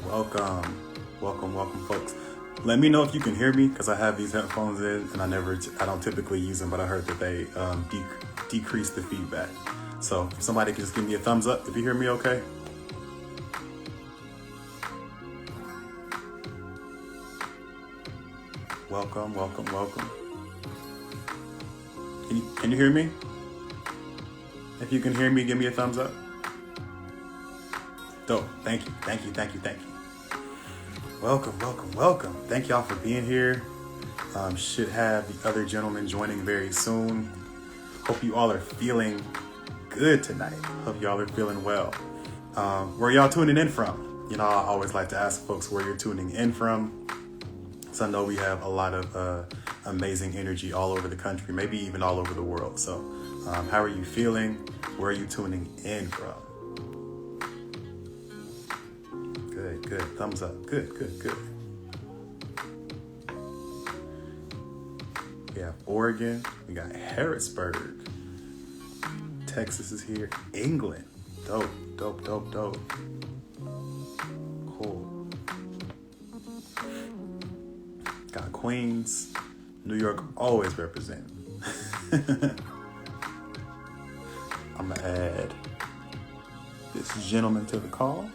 Welcome, folks. Let me know if you can hear me because I have these headphones in and I don't typically use them, but I heard that they decrease the feedback. So if somebody can just give me a thumbs up if you hear me okay. Welcome. Can you hear me? If you can hear me, give me a thumbs up. Dope. Thank you. Welcome. Thank y'all for being here. Should have the other gentlemen joining very soon. Hope you all are feeling good tonight. Hope y'all are feeling well. Where y'all tuning in from? You know, I always like to ask folks where you're tuning in from. So I know we have a lot of amazing energy all over the country, maybe even all over the world. So how are you feeling? Where are you tuning in from? Good. Thumbs up. Good. We have Oregon. We got Harrisburg. Texas is here. England. Dope. Cool. Got Queens. New York always representing. I'm going to add this gentleman to the call.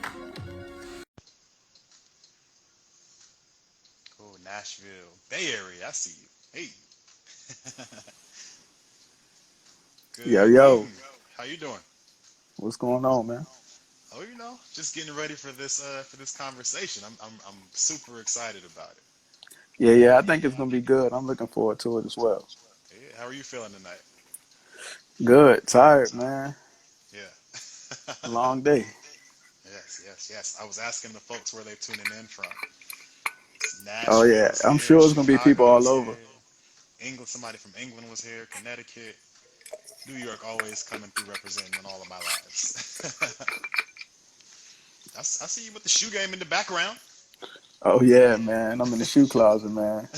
Cool. Nashville. Bay Area. I see you. Hey. Good Yo. evening. How you doing? What's going on, man? Oh, just getting ready for this conversation. I'm super excited about it. Yeah, I think it's gonna be good. I'm looking forward to it as well. Yeah, how are you feeling tonight? Good. Tired, man. Yeah. Long day. Yes. I was asking the folks where they tuning in from. Oh yeah. Nashville's I'm here, sure it's gonna be people all Chicago's over. here, England. Somebody from England was here, Connecticut, New York, always coming through representing in all of my lives. I see you with the shoe game in the background. Oh yeah, man. I'm in the shoe closet, man.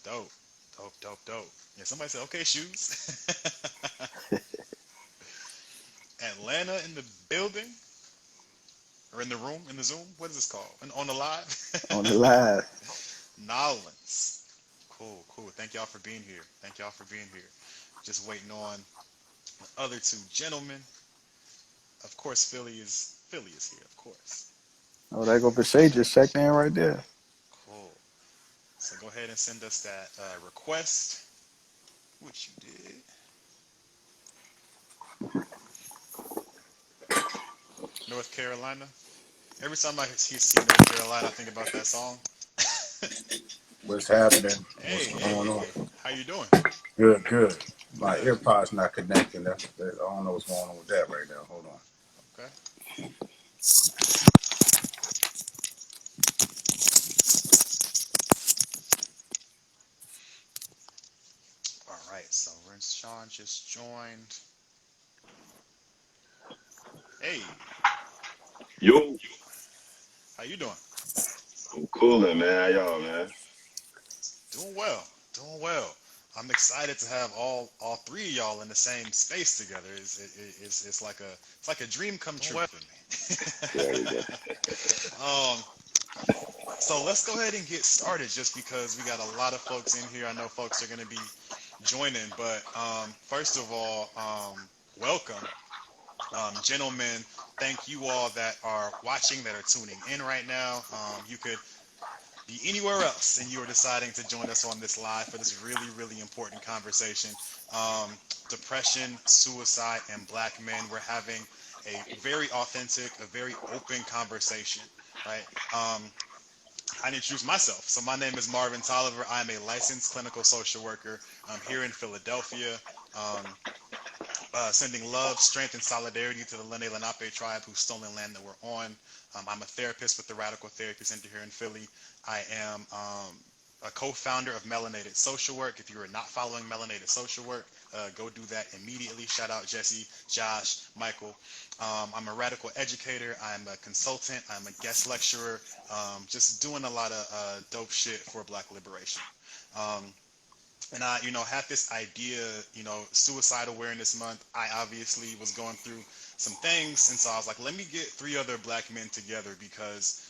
Dope. Yeah, somebody said, okay, shoes. Atlanta in the building or in the room, in the Zoom. What is this called? On the On the live? live. Nolans. Cool. Thank y'all for being here. Just waiting on the other two gentlemen. Of course, Philly is here, of course. Oh, there go Bashea just checked in right there. Cool. So go ahead and send us that request, which you did. North Carolina. Every time I see North Carolina, I think about that song. What's happening? What's going on? Hey. How you doing? Good. My Good. earpod's not connecting. I don't know what's going on with that right now. Hold on. Okay. All right. So Rwenshaun just joined. Hey, Yo, how you doing? I'm coolin', man. How y'all, man? Doing well. I'm excited to have all three of y'all in the same space together. It's like a dream come true for There we me. go. um, so let's go ahead and get started, just because we got a lot of folks in here. I know folks are going to be joining, but first of all, welcome, gentlemen. Thank you all that are watching, that are tuning in right now. You could be anywhere else and you are deciding to join us on this live for this really important conversation. Um, Depression, suicide, and black men. We're having a very authentic, a very open conversation, right? I introduce myself. So my name is Marvin Toliver. I'm a licensed clinical social worker here in Philadelphia. Um, Sending love, strength, and solidarity to the Lenni Lenape tribe whose stolen land that we're on. I'm a therapist with the Radical Therapy Center here in Philly. I am a co-founder of Melanated Social Work. If you are not following Melanated Social Work, go do that immediately. Shout out Jesse, Josh, Michael. I'm a radical educator. I'm a consultant. I'm a guest lecturer. Just doing a lot of dope shit for Black liberation. Um, and I, had this idea, Suicide Awareness Month. I obviously was going through some things. And so I was like, let me get three other black men together because,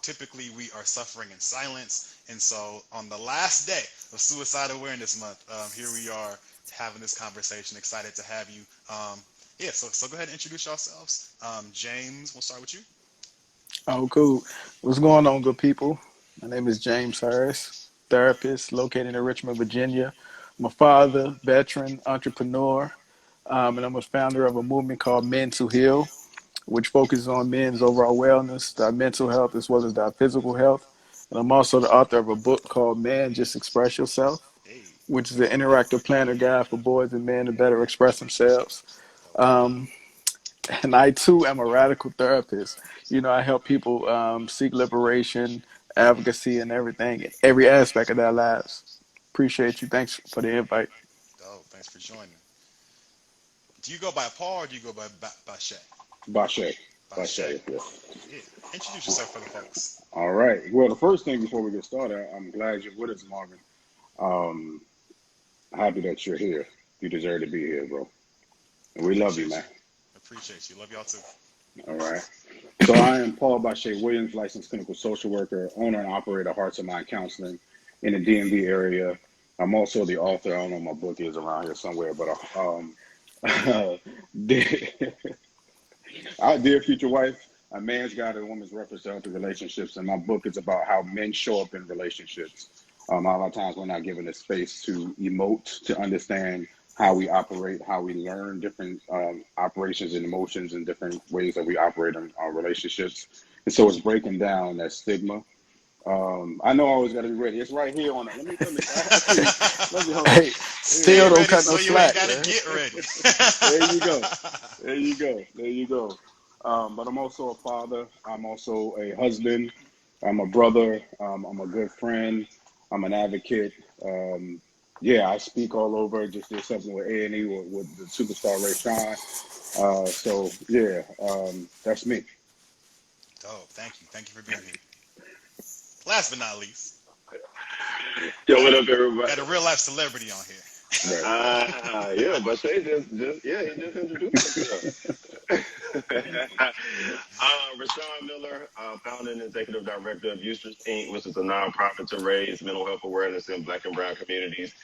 typically we are suffering in silence. And so on the last day of Suicide Awareness Month, here we are having this conversation. Excited to have you. Yeah, so go ahead and introduce yourselves. James, we'll start with you. Oh, cool. What's going on, good people? My name is James Harris, therapist located in Richmond, Virginia. I'm a father, veteran, entrepreneur, and I'm a founder of a movement called Men to Heal, which focuses on men's overall wellness, their mental health, as well as their physical health. And I'm also the author of a book called Man, Just Express Yourself, Hey, which is an interactive planner guide for boys and men to better express themselves. dope. Um, and I too am a radical therapist. I help people seek liberation, advocacy, and everything, in every aspect of their lives. Appreciate you. Thanks for the invite. Dope. Thanks for joining. Do you go by Paul or do you go by Bashea? Bashea. Bashea. Bashea, yeah. Yeah. Introduce yourself for the folks. All right. Well, the first thing before we get started, I'm glad you're with us, Marvin. Um, Happy that you're here. You deserve to be here, bro. And we love you, Appreciate man. you. Appreciate you. Love y'all too. All right. So I am Paul Bashea Williams, licensed clinical social worker, owner and operator of Hearts and Mind Counseling in the DMV area. I'm also the author. I don't know what my book is around here somewhere, but dear, dear future wife, a man's guide to a woman's reference to healthy relationships, and my book is about how men show up in relationships. A lot of times we're not given the space to emote, to understand how we operate, how we learn different operations and emotions and different ways that we operate in our relationships. And so it's breaking down that stigma. I know I always got to be ready. It's right here on it. Let me hold on. Hey, Here still Stay it don't ready cut so no you ain't slack, got to man. get ready. is. There you go. There you go. There you go. But I'm also a father. I'm also a husband. I'm a brother. I'm a good friend. I'm an advocate. Yeah, I speak all over. Just did something with A&E with the superstar Rwenshaun. So yeah, that's me. Dope. Thank you. Thank you for being here. Last but not least, Yo, got what a up, everybody? got a real life celebrity on here. Right. Yeah, but Shay he just introduced himself. Rwenshaun Miller, founder and executive director of Eustace Inc., which is a nonprofit to raise mental health awareness in Black and Brown communities,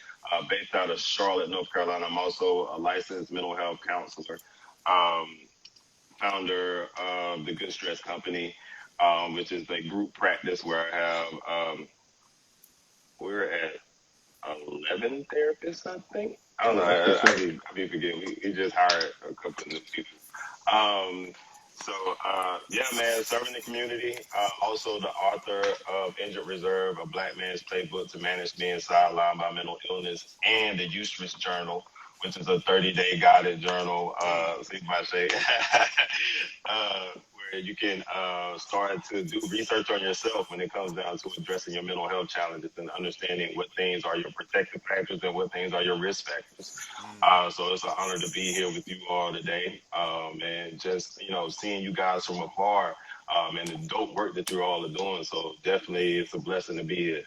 based out of Charlotte, North Carolina. I'm also a licensed mental health counselor, um, founder of the Good Stress Company, which is a group practice where I have, we're at 11 therapists, I think. I don't know. That's what's up. I be forgetting. We just hired a couple of new people. Um, yeah, man, serving the community. Also, the author of Injured Reserve, a Black man's playbook to manage being sidelined by mental illness, and the Eustress Journal, which is a 30-day guided journal, Hey, see my shade, where you can start to do research on yourself when it comes down to addressing your mental health challenges and understanding what things are your protective factors and what things are your risk factors. So it's an honor to be here with you all today, and just seeing you guys from afar, and the dope work that you all are doing. So definitely, it's a blessing to be here.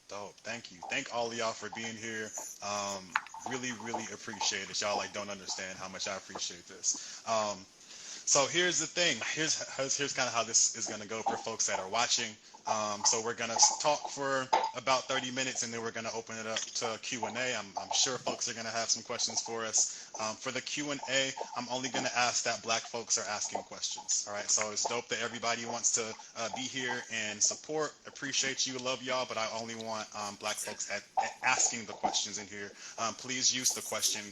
dope. Thank you. Thank all of y'all for being here. Um, really, really appreciate it. Y'all don't understand how much I appreciate this. So here's the thing. Here's kind of how this is going to go for folks that are watching. So we're going to talk for about 30 minutes, and then we're going to open it up to Q&A. I'm sure folks are going to have some questions for us. For the Q&A, I'm only going to ask that Black folks are asking questions. All right. So it's dope that everybody wants to be here and support. Appreciate you. Love y'all. But I only want Black folks at asking the questions in here. Please use the question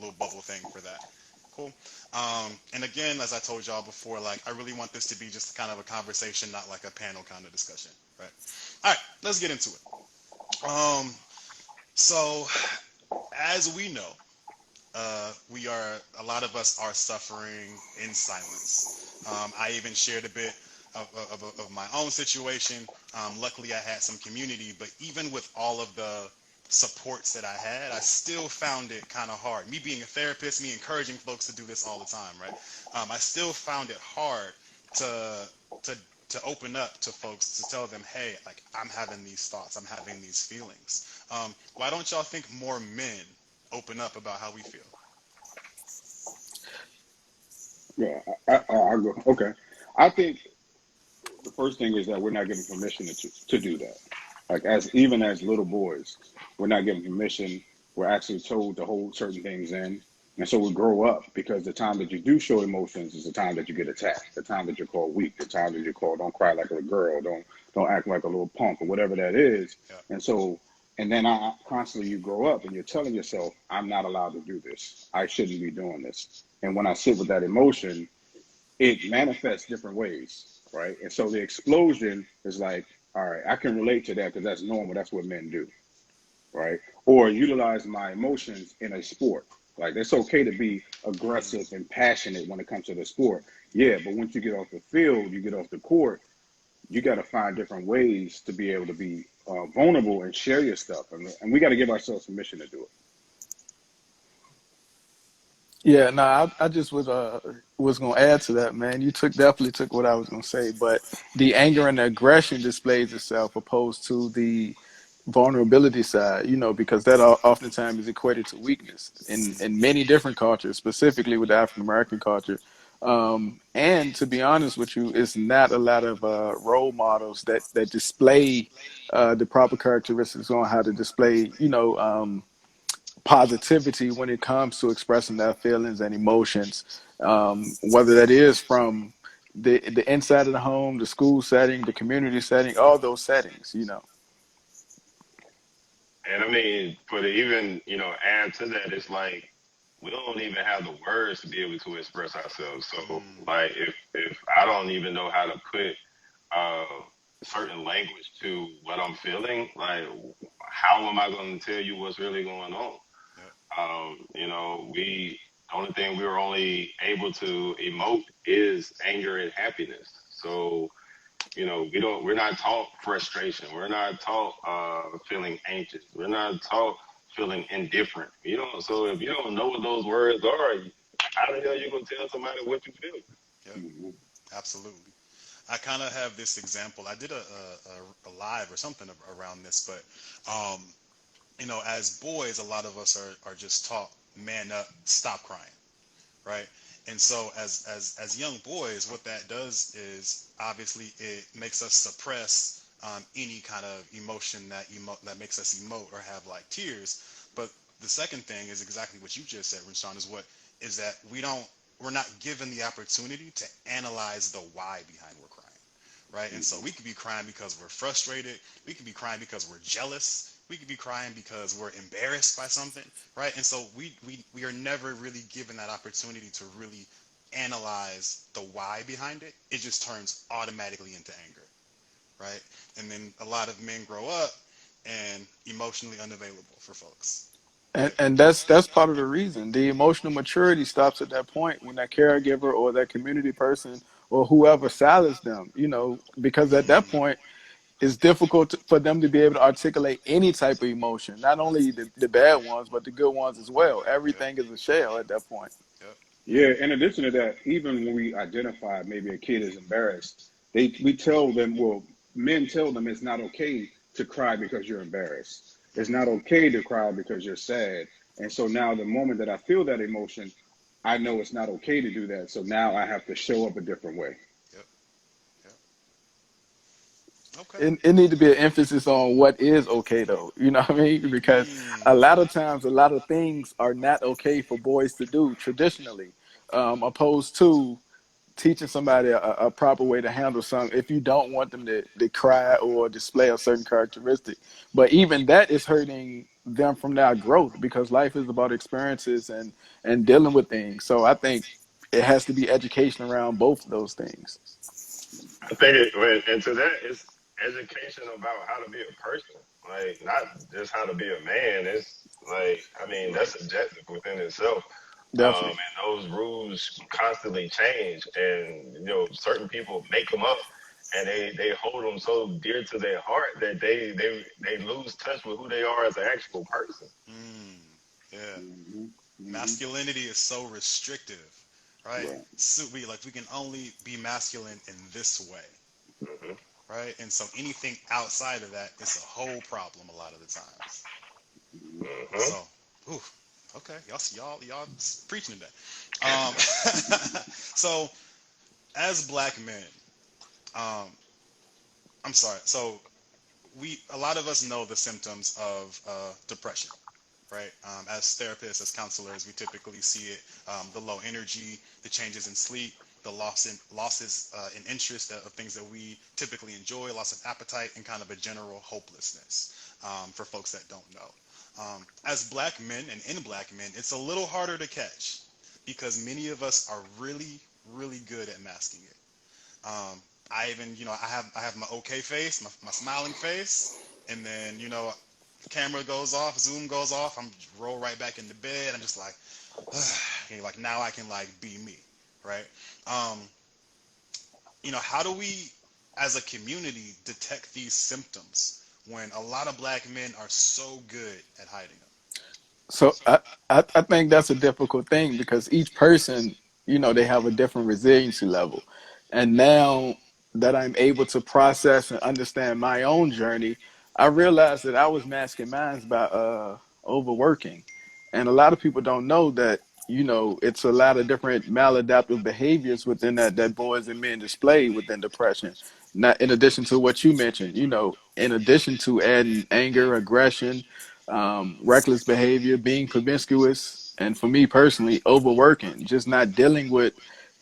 little bubble thing for that. Cool. And again, as I told y'all before, I really want this to be just kind of a conversation, not like a panel kind of discussion, right? All right, let's get into it. Um, so as we know, a lot of us are suffering in silence. I even shared a bit of my own situation. Luckily, I had some community, but even with all of the supports that I had, I still found it kind of hard. Me being a therapist, me encouraging folks to do this all the time, right? I still found it hard to to to open up to folks to tell them, hey, I'm having these thoughts, I'm having these feelings. Why don't y'all think more men open up about how we feel? Yeah, I go. Okay, I think the first thing is that we're not given permission to do that. Like as even as little boys, we're not given permission. We're actually told to hold certain things in, and so we grow up because the time that you do show emotions is the time that you get attacked, the time that you're called weak, the time that you're called don't cry like a girl, don't act like a little punk or whatever that is. Yeah. And so, and then I constantly you grow up and you're telling yourself, I'm not allowed to do this. I shouldn't be doing this. And when I sit with that emotion, it manifests different ways, right? And so the explosion is like, all right, I can relate to that because that's normal. That's what men do, right? Or utilize my emotions in a sport. Like it's okay to be aggressive and passionate when it comes to the sport. Yeah, but once you get off the field, you get off the court, you got to find different ways to be able to be vulnerable and share your stuff. And we got to give ourselves permission to do it. Yeah, no, I just was gonna add to that, man. You definitely took what I was gonna say, but the anger and the aggression displays itself opposed to the vulnerability side, because that oftentimes is equated to weakness in many different cultures, specifically with the African American culture. And to be honest with you, it's not a lot of role models that display the proper characteristics on how to display, positivity when it comes to expressing their feelings and emotions, whether that is from the inside of the home, the school setting, the community setting, all those settings. And I mean, for to even, add to that, it's like we don't even have the words to be able to express ourselves. So like if I don't even know how to put uh certain language to what I'm feeling, like how am I going to tell you what's really going on? Yep. We only thing we were only able to emote is anger and happiness. So we're not taught frustration. We're not taught feeling anxious. We're not taught feeling indifferent. So if you don't know what those words are, how the hell you gonna tell somebody what you feel? Yep. Absolutely. I kind of have this example. I did a live or something around this, but um, as boys, a lot of us are just taught, man up, stop crying, right? And so as young boys, what that does is obviously it makes us suppress any kind of emotion that makes us emote or have like tears. But the second thing is exactly what you just said, Rwenshaun, is that we're not given the opportunity to analyze the why behind we're crying, right? And so we could be crying because we're frustrated. We could be crying because we're jealous. We could be crying because we're embarrassed by something, right? And so we are never really given that opportunity to really analyze the why behind it. It just turns automatically into anger, right? And then a lot of men grow up and emotionally unavailable for folks, And right? and that's part of the reason. The emotional maturity stops at that point when that caregiver or that community person or whoever silenced them, because at that point it's difficult for them to be able to articulate any type of emotion, not only the bad ones, but the good ones as well. Yep, Everything is a shell at that point. yep, Yeah, in addition to that, even when we identify maybe a kid is embarrassed, we tell them, well, men tell them it's not okay to cry because you're embarrassed. It's not okay to cry because you're sad. And so now the moment that I feel that emotion, I know it's not okay to do that. So now I have to show up a different way. yep, yep. Okay. It need to be an emphasis on what is okay though. You know what I mean? Because a Mm, lot of times, a lot of things are not okay for boys to do traditionally, opposed to teaching somebody a proper way to handle something if you don't want them to cry or display a certain characteristic. But even that is hurting them from their growth because life is about experiences and dealing with things. So I think it has to be education around both of those things. I think and to that, it's education about how to be a person, like not just how to be a man. It's like, I mean, that's subjective within itself. Definitely. And those rules constantly change, and certain people make them up, and they hold them so dear to their heart that they lose touch with who they are as an actual person. mm, yeah. Hmm. Hmm. Masculinity is so restrictive, right? Right. So we can only be masculine in this way, Hmm. right? And so anything outside of that is a whole problem a lot of the times. Hmm. So, ooh, okay, y'all preaching today. Um, So, as black men, um, I'm sorry. So, a lot of us know the symptoms of depression, right? As therapists, as counselors, we typically see it: the low energy, the changes in sleep, the losses in interest of things that we typically enjoy, loss of appetite, and kind of a general hopelessness for folks that don't know. As black men and in black men, it's a little harder to catch because many of us are really, really good at masking it. I even, I have my okay face, my smiling face, and then, camera goes off, Zoom goes off, I'm roll right back into bed. I'm just like, like now I can like be me, right? Um, how do we, as a community, detect these symptoms when a lot of black men are so good at hiding them? So I think that's a difficult thing because each person, they have a different resiliency level. And now that I'm able to process and understand my own journey, I realized that I was masking mine by overworking. And a lot of people don't know that, it's a lot of different maladaptive behaviors within that boys and men display within depression. Not in addition to what you mentioned, in addition to adding anger, aggression, reckless behavior, being promiscuous, and for me personally, overworking, just not dealing with,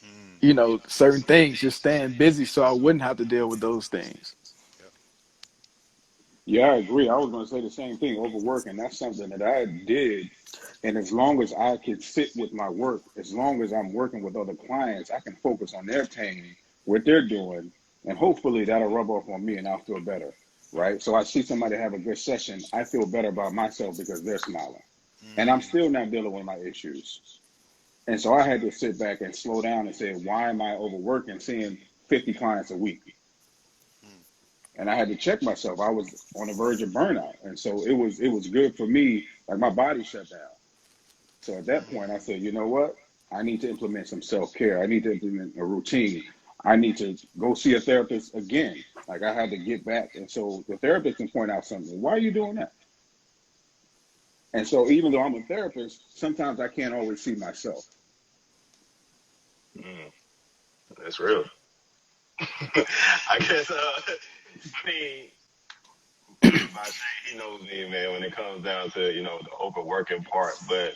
Mm, certain things, just staying busy so I wouldn't have to deal with those things. yep. Yeah, I agree. I was going to say the same thing. Overworking, that's something that I did. And as long as I can sit with my work, as long as I'm working with other clients, I can focus on their pain, what they're doing, and hopefully that'll rub off on me and I'll feel better. Right. So I see somebody have a good session. I feel better about myself because they're smiling. And I'm Mm, still not dealing with my issues. And so I had to sit back and slow down and say, why am I overworking, seeing 50 clients a week? mm, And I had to check myself. I was on the verge of burnout, and so it was good for me. Like my body shut down. So at that point, I said, you know what? I need to implement some self care. I need to implement a routine. I need to go see a therapist again. Like I had to get back, and so the therapist can point out something. Why are you doing that? And so even though I'm a therapist, sometimes I can't always see myself. Mm, that's real. I guess. I mean, Bashea, he knows me, man, when it comes down to, the overworking part. But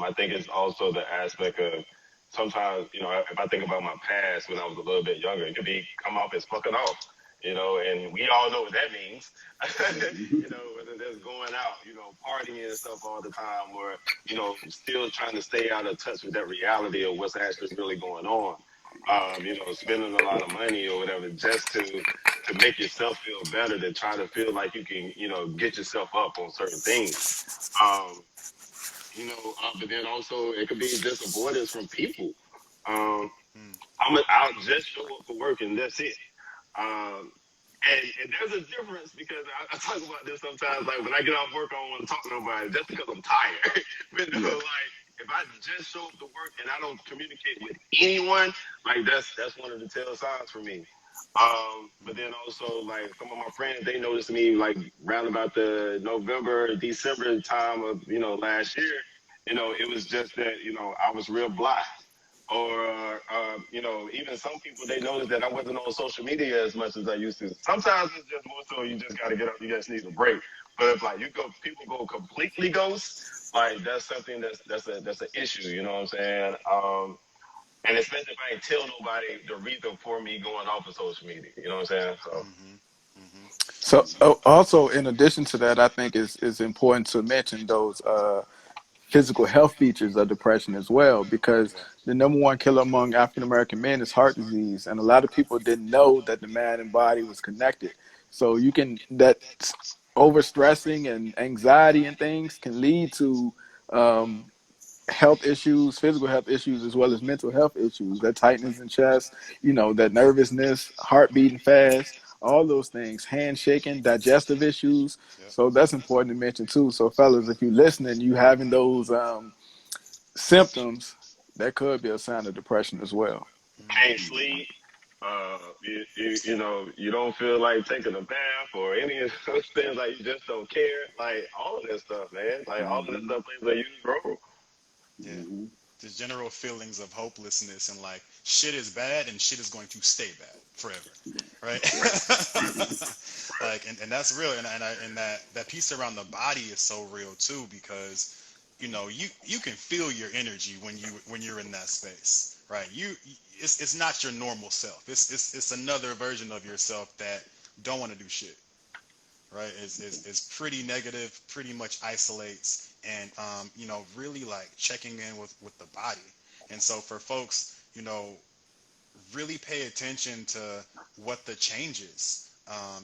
I think it's also the aspect of sometimes, if I think about my past when I was a little bit younger, it could be come off as fucking off, and we all know what that means. Whether that's going out, partying and stuff all the time, or, still trying to stay out of touch with that reality of what's actually really going on. Spending a lot of money or whatever just to make yourself feel better, to try to feel like you can, get yourself up on certain things. Um, but then also it could be just avoidance from people. Um, mm, I'll just show up for work and that's it. Um, and there's a difference because I talk about this sometimes. Like when I get off work, I don't want to talk to nobody just because I'm tired. but Yeah. like if I just show up to work and I don't communicate with anyone, like that's one of the tell signs for me. But then also like some of my friends, they noticed me like round about the November, December time of last year. It was just that I was real blah. Or even some people they noticed that I wasn't on social media as much as I used to. Sometimes it's just more so you just gotta get up, you just need a break. But if like people go completely ghost, like that's something that's an issue. You know what I'm saying? And especially if I ain't tell nobody the reason for me going off of social media. You know what I'm saying? So mm-hmm, mm-hmm. So also in addition to that, I think it's important to mention those physical health features of depression as well, because Yeah. the number one killer among African American men is heart disease, and a lot of people didn't know that the mind and body was connected. So you can that overstressing and anxiety and things can lead to um, health issues, physical health issues, as well as mental health issues. That tightness in chest, that nervousness, heart beating fast, all those things, hand shaking, digestive issues. Yep. So that's important to mention too. So fellas, if you're listening, you having those symptoms, that could be a sign of depression as well. can't Mm, sleep. You don't feel like taking a bath or any of those things. Like you just don't care. Like all of that stuff, man. Like all of that Hmm. stuff plays a huge role. yeah. Hmm. the general feelings of hopelessness and like shit is bad and shit is going to stay bad forever, right? Right. Like, and that's real, and that piece around the body is so real too, because you can feel your energy when you're in that space, right? It's not your normal self. It's another version of yourself that don't want to do shit, right? Is pretty negative, pretty much isolates, and really like checking in with the body. And so for folks, really pay attention to what the changes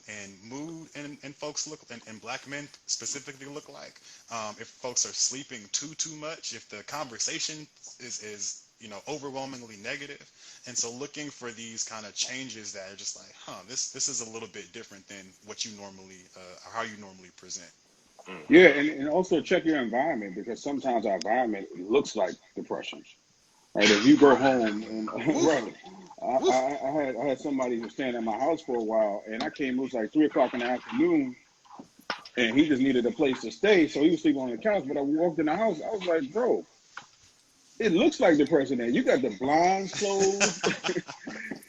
and mood and folks look and black men specifically look like. If folks are sleeping too much, if the conversation is overwhelmingly negative, and so looking for these kind of changes that are just like, this is a little bit different than what you normally or how you normally present. Yeah, and also check your environment, because sometimes our environment looks like depression. Right? If you go home and Woof, right, woof. I had somebody who was staying at my house for a while, and I came. It was like 3 o'clock in the afternoon, and he just needed a place to stay, so he was sleeping on the couch. But I walked in the house, I was like, bro, it looks like depression there. You got the blinds closed,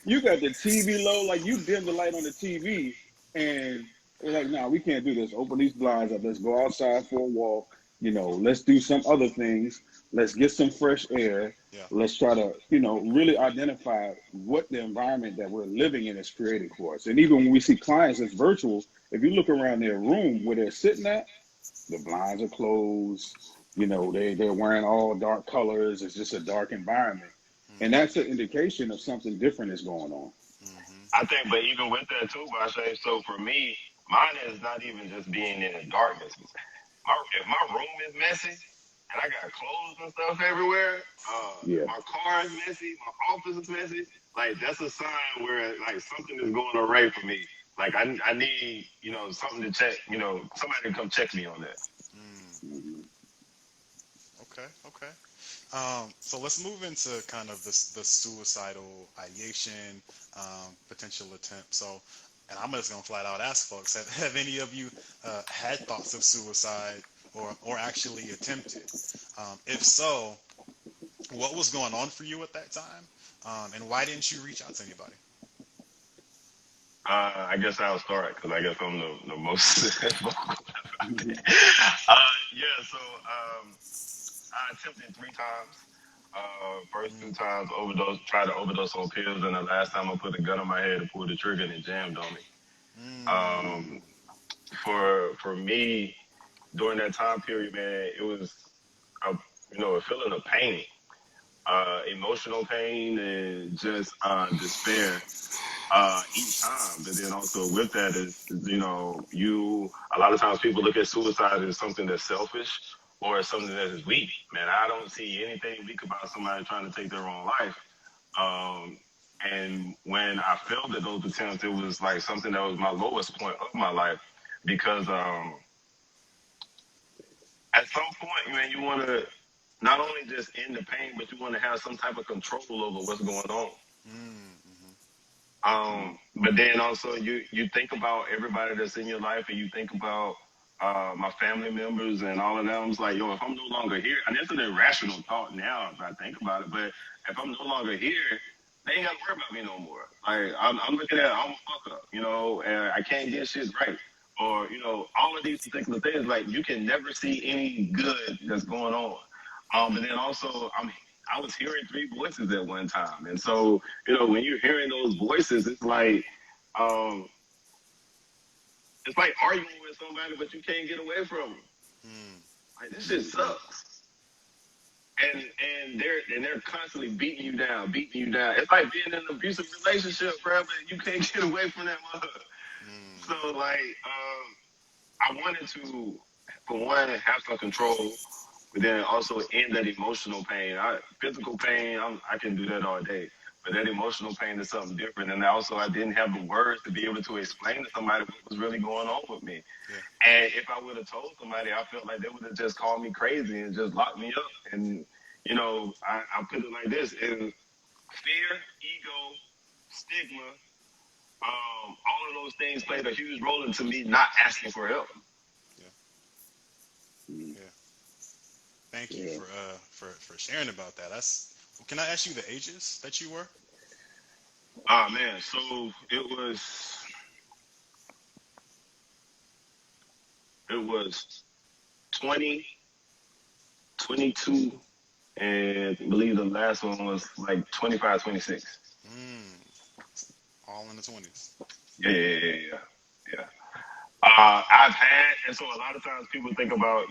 you got the TV low, like you dim the light on the TV, and they're like, nah, we can't do this. Open these blinds up. Let's go outside for a walk. Let's do some other things. Let's get some fresh air. Yeah. Let's try to, really identify what the environment that we're living in is creating for us. And even when we see clients that's virtual, if you look around their room where they're sitting at, the blinds are closed. They're wearing all dark colors. It's just a dark environment. And Mm-hmm. that's an indication of something different is going on. Mm-hmm. I think, but even with that too, Bashea, so for me, mine is not even just being in the darkness. If my room is messy and I got clothes and stuff everywhere, Yeah. my car is messy, my office is messy, like that's a sign where like something is going awry for me. Like I need, something to check, somebody to come check me on that. Mm. Mhm. Okay. Okay. So let's move into kind of the suicidal ideation, potential attempt. So, and I'm just gonna flat out ask folks: have any of you had thoughts of suicide or actually attempted? If so, what was going on for you at that time, and why didn't you reach out to anybody? I guess I'll start because I guess I'm the most vocal about it. Yeah, so I attempted 3 times. First Mm, 2 times tried to overdose on pills, and the last time I put a gun on my head and pulled the trigger and it jammed on me. Um, mm, for me, during that time period, man, it was a a feeling of pain, emotional pain, and just despair each time. But then also with that is you a lot of times people look at suicide as something that's selfish or as something that is weak. Man, I don't see anything weak about somebody trying to take their own life. Um, and when I failed at those attempts, it was like something that was my lowest point of my life because at some point, man, you want to not only just end the pain, but you want to have some type of control over what's going on. mm, mhm, But then also you think about everybody that's in your life, and you think about my family members and all of them. It's like, yo, if I'm no longer here, and it's an irrational thought now if I think about it, but if I'm no longer here, they ain't got to worry about me no more. Like I'm looking at, I'm a fuck up, and I can't get shit right. Or, all of these particular things, like you can never see any good that's going on. And then also I was hearing 3 voices at one time. And so, when you're hearing those voices, um, it's like arguing with somebody, but you can't get away from them. mm, Like this shit sucks. And they're constantly beating you down, beating you down. It's like being in an abusive relationship, bro, but you can't get away from that mother. mm, So like, I wanted to, for one, have some control, but then also end that emotional pain. Physical pain, I can do that all day. But that emotional pain is something different. And also, I didn't have the words to be able to explain to somebody what was really going on with me. yeah. And if I would have told somebody, I felt like they would have just called me crazy and just locked me up. And, I put it like this: is fear, ego, stigma, all of those things played a huge role into me not asking for help. Yeah. Mhm. Yeah. Thank you Yeah. for sharing about that. That's. Can I ask you the ages that you were? Oh man, so it was 20, 22, and I believe the last one was like 25, 26. Mm, all in the 20s. Yeah, yeah, yeah, yeah, yeah. I've had, and so a lot of times people think about,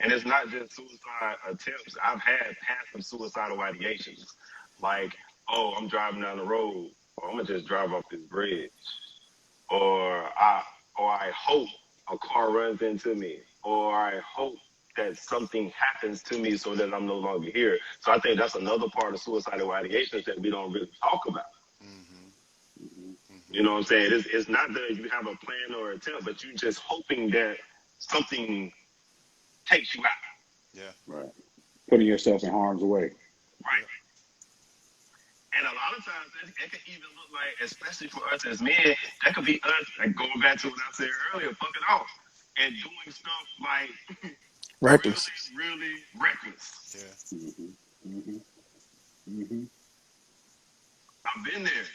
and it's not just suicide attempts. I've had passive suicidal ideations, like, oh, I'm driving down the road, or I'm gonna just drive off this bridge, or I hope a car runs into me, or I hope that something happens to me so that I'm no longer here. So I think that's another part of suicidal ideations that we don't really talk about. Mm-hmm. You Mm-hmm. know what I'm saying? It's not that you have a plan or attempt, but you're just hoping that something takes you out. Yeah. Right. Putting yourself in harm's way. Right. Yep. And a lot of times it can even look like, especially for us as men, that could be us, like going back to what I said earlier, fucking off and doing stuff like Reckless. really, really reckless. Yeah. Hmm. Hmm. Hmm. I've been there.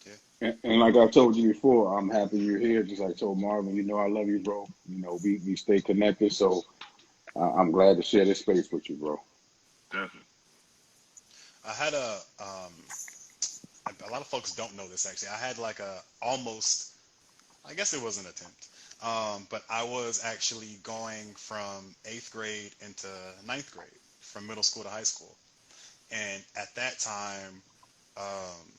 Yeah. And like I've told you before, I'm happy you're here. Just like I told Marvin, I love you, bro. We stay connected. So I'm glad to share this space with you, bro. Definitely. I had a lot of folks don't know this actually. I had like a almost, I guess it was an attempt. But I was actually going from eighth grade into ninth grade, from middle school to high school. And at that time, um,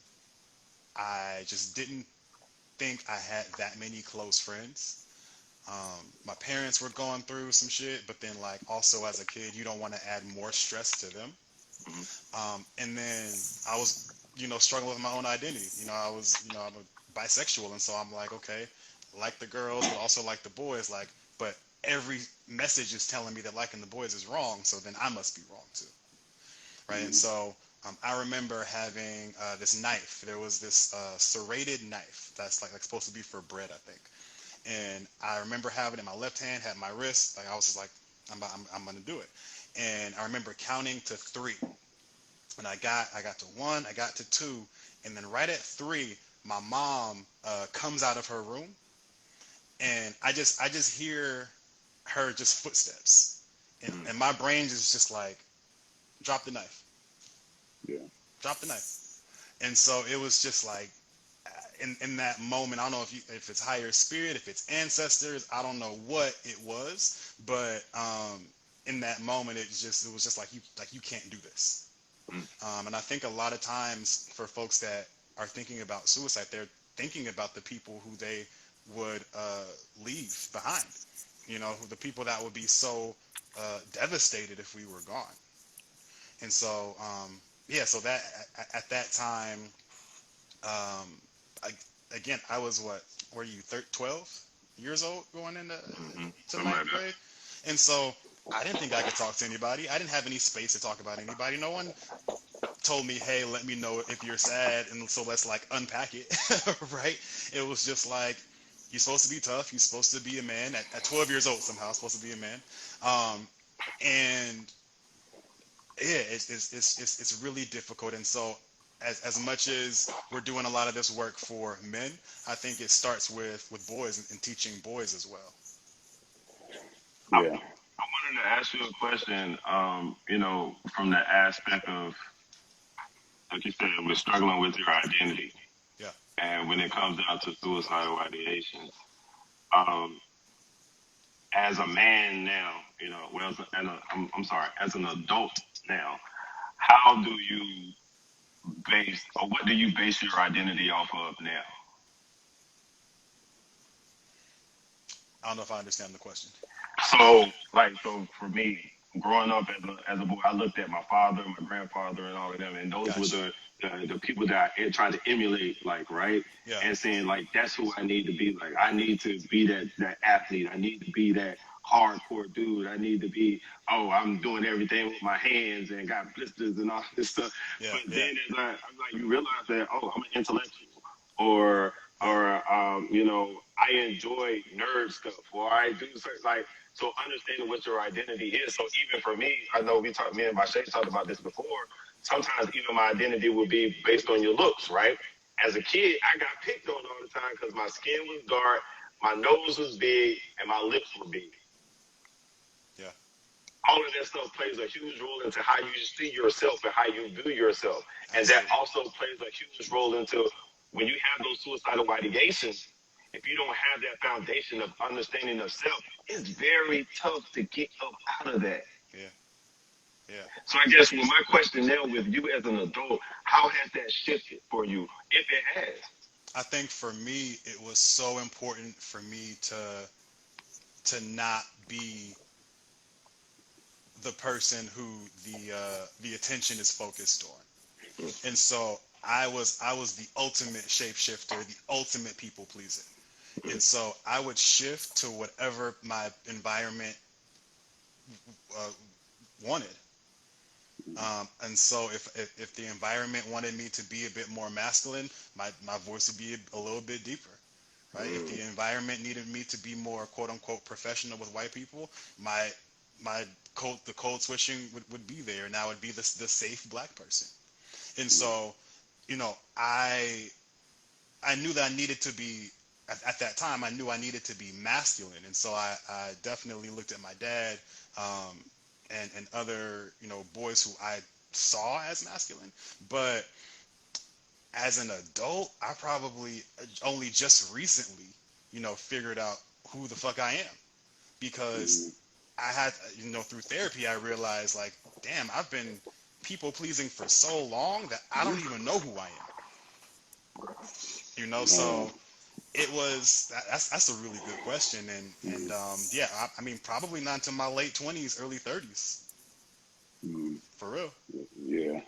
I just didn't think I had that many close friends. My parents were going through some shit, but then like also as a kid, you don't want to add more stress to them. Mhm. And then I was, struggling with my own identity. I'm a bisexual, and so I'm like, okay, like the girls, but also like the boys. Like, but every message is telling me that liking the boys is wrong, so then I must be wrong too, right? And Hmm. so I remember having this knife. There was this serrated knife that's like supposed to be for bread, I think. And I remember having it in my left hand, had my wrist. Like I was just like, I'm gonna do it. And I remember counting to three. And I got to one, I got to two, and then right at three, my mom comes out of her room, and I just hear her just footsteps, Mhm. and my brain is just like, drop the knife, Yeah. drop the knife. And so it was just like, in that moment, I don't know if it's higher spirit, if it's ancestors, I don't know what it was, but in that moment, it was just like you can't do this. Mhm. And I think a lot of times for folks that are thinking about suicide, they're thinking about the people who they would leave behind. The people that would be so devastated if we were gone. And so, yeah, so that at that time, um, I, again, I was what? Were you 12 years old going into Mhm. to Something like ninth that. grade? And so I didn't think I could talk to anybody. I didn't have any space to talk about anybody. No one told me, hey, let me know if you're sad, and so let's like unpack it, right? It was just like, you're supposed to be tough. You're supposed to be a man. At 12 years old, somehow, supposed to be a man. And yeah, it's really difficult. And so, as much as we're doing a lot of this work for men, I think it starts with boys and teaching boys as well. I, Yeah. I wanted to ask you a question, from the aspect of, like you said, we're struggling with your identity. Yeah. And when it comes down to suicidal ideations, um, as a man now, well, I'm sorry, as an adult now, how do you what do you base your identity off of now? I don't know if I understand the question. So for me, growing up as a boy, I looked at my father, my grandfather, and all of them, and those were Gotcha. the people that I tried to emulate, like, right, Yeah. and saying like that's who I need to be. Like I need to be that athlete. I need to be that hardcore dude. I need to be. Oh, I'm doing everything with my hands and got blisters and all this stuff. Yeah. But Yeah. then I'm like, you realize that I'm an intellectual, or Yeah. I enjoy nerd stuff, or I do certain like. So understanding what your identity is. So even for me, I know me and Bashea talked about this before. Sometimes even my identity will be based on your looks, right? As a kid, I got picked on all the time because my skin was dark, my nose was big, and my lips were big. Yeah. All of that stuff plays a huge role into how you see yourself and how you view yourself. And that Absolutely. also plays a huge role into when you have those suicidal ideations. If you don't have that foundation of understanding of self, it's very tough to get up out of that. Yeah. Yeah. So I guess with my question now with you as an adult, how has that shifted for you, if it has? I think for me, it was so important for me to not be the person who the attention is focused on. And so I was the ultimate shapeshifter, the ultimate people pleaser. And so I would shift to whatever my environment uh, wanted. And so if the environment wanted me to be a bit more masculine, my voice would be a little bit deeper, right? If the environment needed me to be more quote unquote professional with white people, my the code switching would be there, and I would be the safe black person. And so, you know, I knew that I needed to be at that time. I knew I needed to be masculine, and so I definitely looked at my dad and other boys who I saw as masculine. But as an adult, I probably only just recently figured out who the fuck I am, because I had through therapy I realized, like, damn, I've been people pleasing for so long that I don't even know who I am. So it was that's a really good question, and yeah, I mean, probably not until my late 20s, early 30s, for real. Yeah.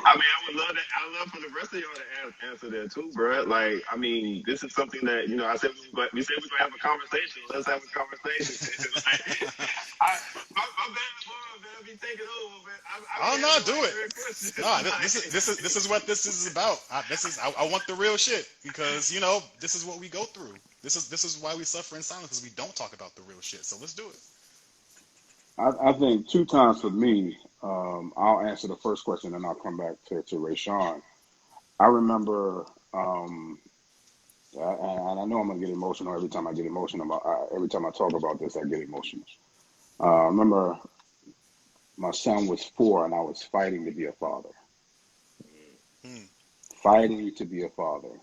I mean, I would love that. I love for the rest of y'all to answer that too, bro. Like, I mean, this is something that I said we said we're gonna have a conversation. Let's have a conversation. Like, my bad, man. I be taking over, man. I Oh be no, asking do like it. weird questions. No, this is what this is about. I want the real shit, because this is what we go through. This is why we suffer in silence, because we don't talk about the real shit. So let's do it. I think two times for me, I'll answer the first question and I'll come back to Rwenshaun. I remember, and I know I'm gonna get emotional every time I get emotional every time I talk about this, I get emotional. I remember my son was 4 and I was fighting to be a father, Hmm. fighting to be a father.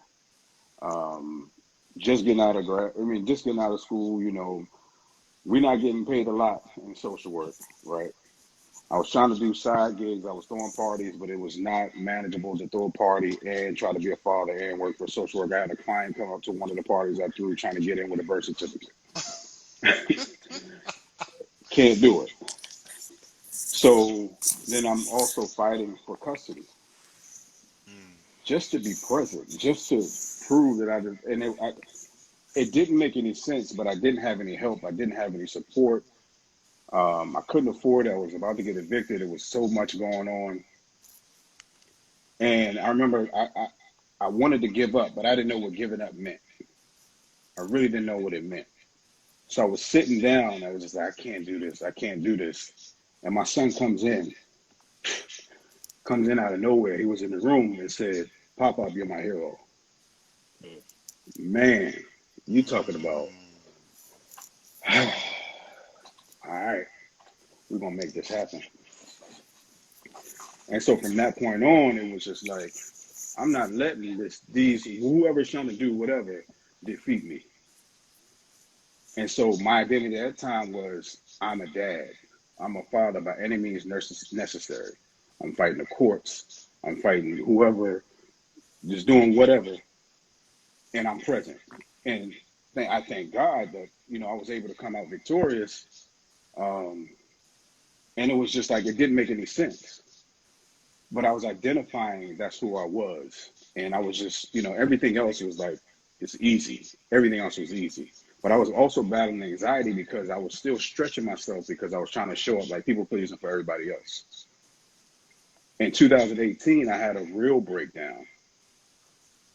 Just getting out of just getting out of school. We're not getting paid a lot in social work, right? I was trying to do side gigs. I was throwing parties, but it was not manageable to throw a party and try to be a father and work for social work. I had a client come up to one of the parties I threw trying to get in with a birth certificate. Can't do it. So then I'm also fighting for custody, Hmm. just to be present, just to prove that it didn't make any sense, but I didn't have any help. I didn't have any support. I couldn't afford it. I was about to get evicted. There was so much going on. And I remember I wanted to give up, but I didn't know what giving up meant. I really didn't know what it meant. So I was sitting down. I was just like, I can't do this. I can't do this. And my son comes in out of nowhere. He was in the room and said, "Pop Up, you're my hero." Man, you talking about, Hmm. all right, we're going to make this happen. And so from that point on, it was just like, I'm not letting whoever's trying to do whatever, defeat me. And so my identity at that time was, I'm a dad. I'm a father by any means necessary. I'm fighting the courts. I'm fighting whoever, just doing whatever, and I'm present. And I thank God that, I was able to come out victorious. Um, and it was just like, it didn't make any sense. But I was identifying that's who I was. And I was just, everything else was like, it's easy. Everything else was easy. But I was also battling anxiety because I was still stretching myself because I was trying to show up like people pleasing for everybody else. In 2018, I had a real breakdown.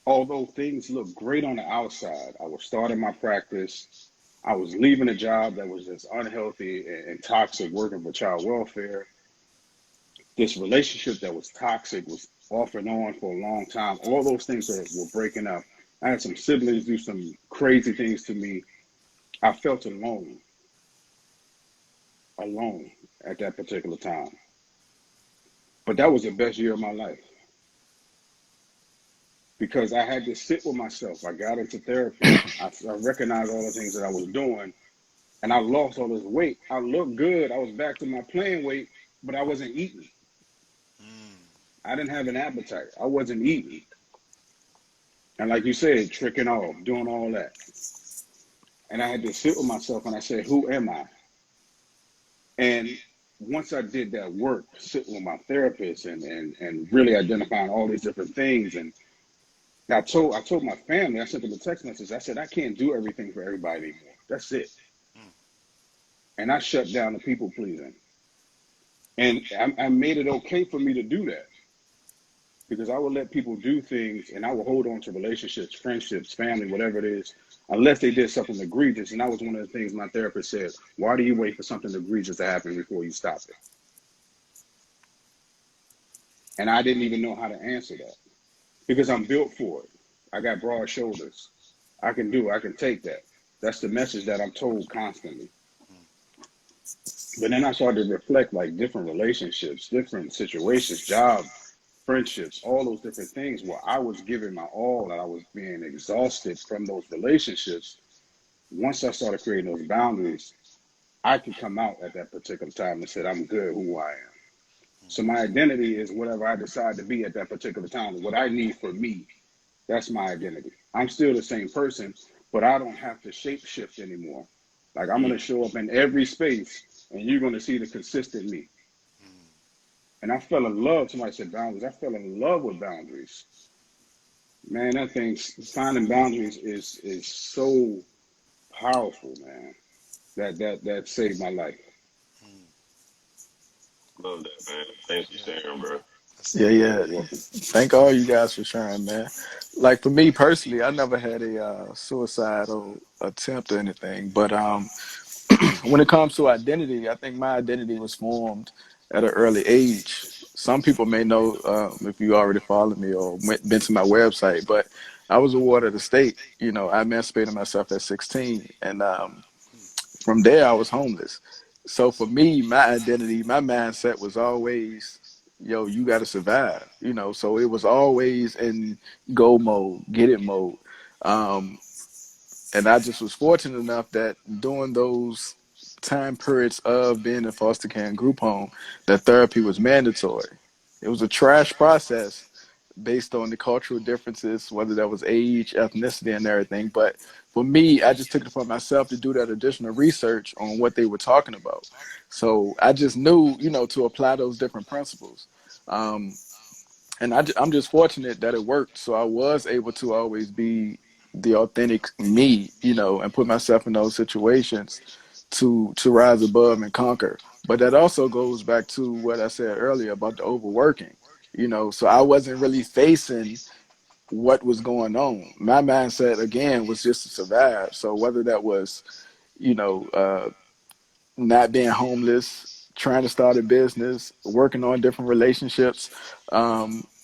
Although things looked great on the outside, I was starting my practice. I was leaving a job that was just unhealthy and toxic, working for child welfare. This relationship that was toxic was off and on for a long time. All those things were breaking up. I had some siblings do some crazy things to me. I felt alone at that particular time. But that was the best year of my life because I had to sit with myself. I got into therapy. I recognized all the things that I was doing, and I lost all this weight. I looked good. I was back to my playing weight, but I wasn't eating. Mm. I didn't have an appetite. I wasn't eating. And like you said, tricking off, doing all that. And I had to sit with myself and I said, who am I? And once I did that work, sitting with my therapist and really identifying all these different things, and I told my family, I sent them a text message, I said, I can't do everything for everybody anymore. That's it. Mm. And I shut down the people pleasing. And I made it okay for me to do that because I would let people do things and I would hold on to relationships, friendships, family, whatever it is, unless they did something egregious. And that was one of the things my therapist said, why do you wait for something egregious to happen before you stop it? And I didn't even know how to answer that because I'm built for it. I got broad shoulders. I can do it. I can take that. That's the message that I'm told constantly. But then I started to reflect like different relationships, different situations, job, friendships, all those different things where I was giving my all and I was being exhausted from those relationships. Once I started creating those boundaries, I could come out at that particular time and said, I'm good who I am. So my identity is whatever I decide to be at that particular time. What I need for me, that's my identity. I'm still the same person, but I don't have to shape shift anymore. Like I'm going to show up in every space and you're going to see the consistent me. Mm. And I fell in love. Somebody said boundaries. I fell in love with boundaries. Man, that thing, finding boundaries is so powerful, man. That saved my life. Mm. Love that, man. Thanks for Yeah, sharing, bro. that's Yeah, it. yeah. Well, Thank all you guys for sharing, man. Like for me personally, I never had a suicidal attempt or anything, but when it comes to identity, I think my identity was formed at an early age. Some people may know if you already followed me or been to my website, but I was awarded a state. You know, I emancipated myself at 16, and from there I was homeless. So for me, my identity, my mindset was always, yo, you got to survive. You know, so it was always in go mode, get it mode. Um, and I just was fortunate enough that during those time periods of being in foster care and group home, that therapy was mandatory. It was a trash process based on the cultural differences, whether that was age, ethnicity, and everything. But for me, I just took it upon myself to do that additional research on what they were talking about. So I just knew, you know, to apply those different principles. Um, and I'm just fortunate that it worked. So I was able to always be the authentic me, you know, and put myself in those situations to rise above and conquer. But that also goes back to what I said earlier about the overworking, you know. So I wasn't really facing what was going on. My mindset again was just to survive. So whether that was, you know, not being homeless, trying to start a business, working on different relationships,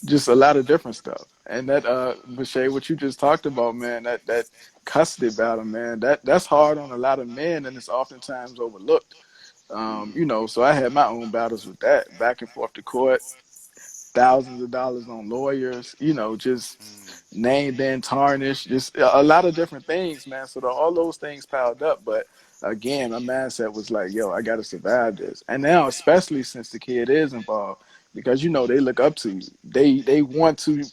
just a lot of different stuff. And that, Bashea, what you just talked about, man, that custody battle, man, that's hard on a lot of men, and it's oftentimes overlooked. You know, so I had my own battles with that, back and forth to court, thousands of dollars on lawyers, you know, just Mm. name being tarnished, just a lot of different things, man. So all those things piled up. But again, my mindset was like, yo, I got to survive this. And now, especially since the kid is involved, because, you know, they look up to you. They want to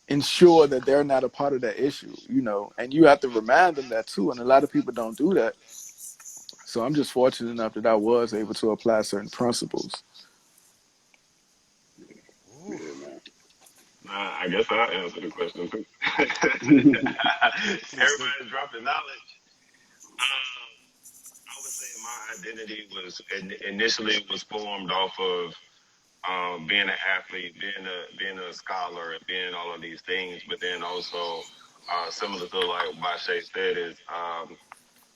ensure that they're not a part of that issue, you know, and you have to remind them that too. And a lot of people don't do that. So I'm just fortunate enough that I was able to apply certain principles. Ooh. yeah, man. Nah, I guess I'll answer the question too. Please do. Everybody's dropping knowledge. Um, I would say my identity was initially was formed off of being an athlete, being a scholar, and being all of these things. But then also, similar to like Bashea said, is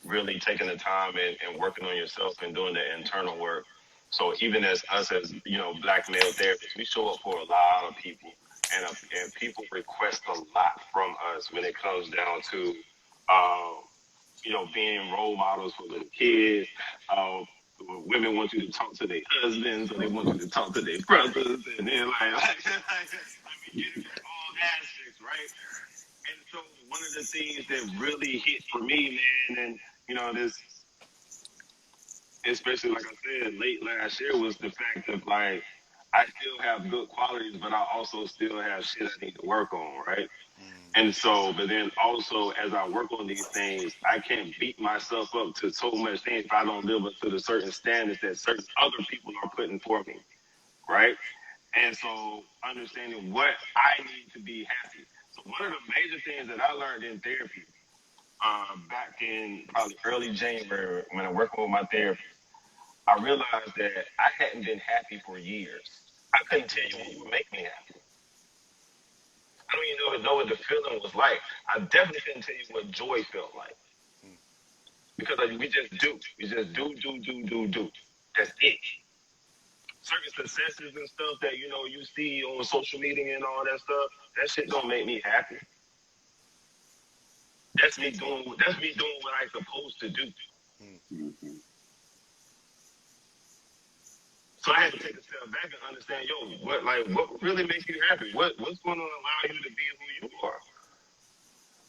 really taking the time and working on yourself and doing the internal work. So even as us as black male therapists, we show up for a lot of people, and people request a lot from us when it comes down to uh, being role models for little kids. Women want you to talk to their husbands, or they want you to talk to their brothers, and then like we get it from all aspects, right? And so one of the things that really hit for me, man, and this, especially like I said, late last year, was the fact of like I still have good qualities, but I also still have shit I need to work on, right? And so, but then also as I work on these things, I can't beat myself up to so much things if I don't live up to the certain standards that certain other people are putting for me, right? And so understanding what I need to be happy. So one of the major things that I learned in therapy back in probably early January when I'm working with my therapist, I realized that I hadn't been happy for years. I couldn't tell you what would make me happy. I don't even know what the feeling was like. I definitely couldn't tell you what joy felt like. Because we just do. We just do. That's it. Certain successes and stuff that, you see on social media and all that stuff, that shit don't make me happy. That's me doing what I'm supposed to do. So I had to take a step back and understand, what really makes you happy? What's going to allow you to be who you are?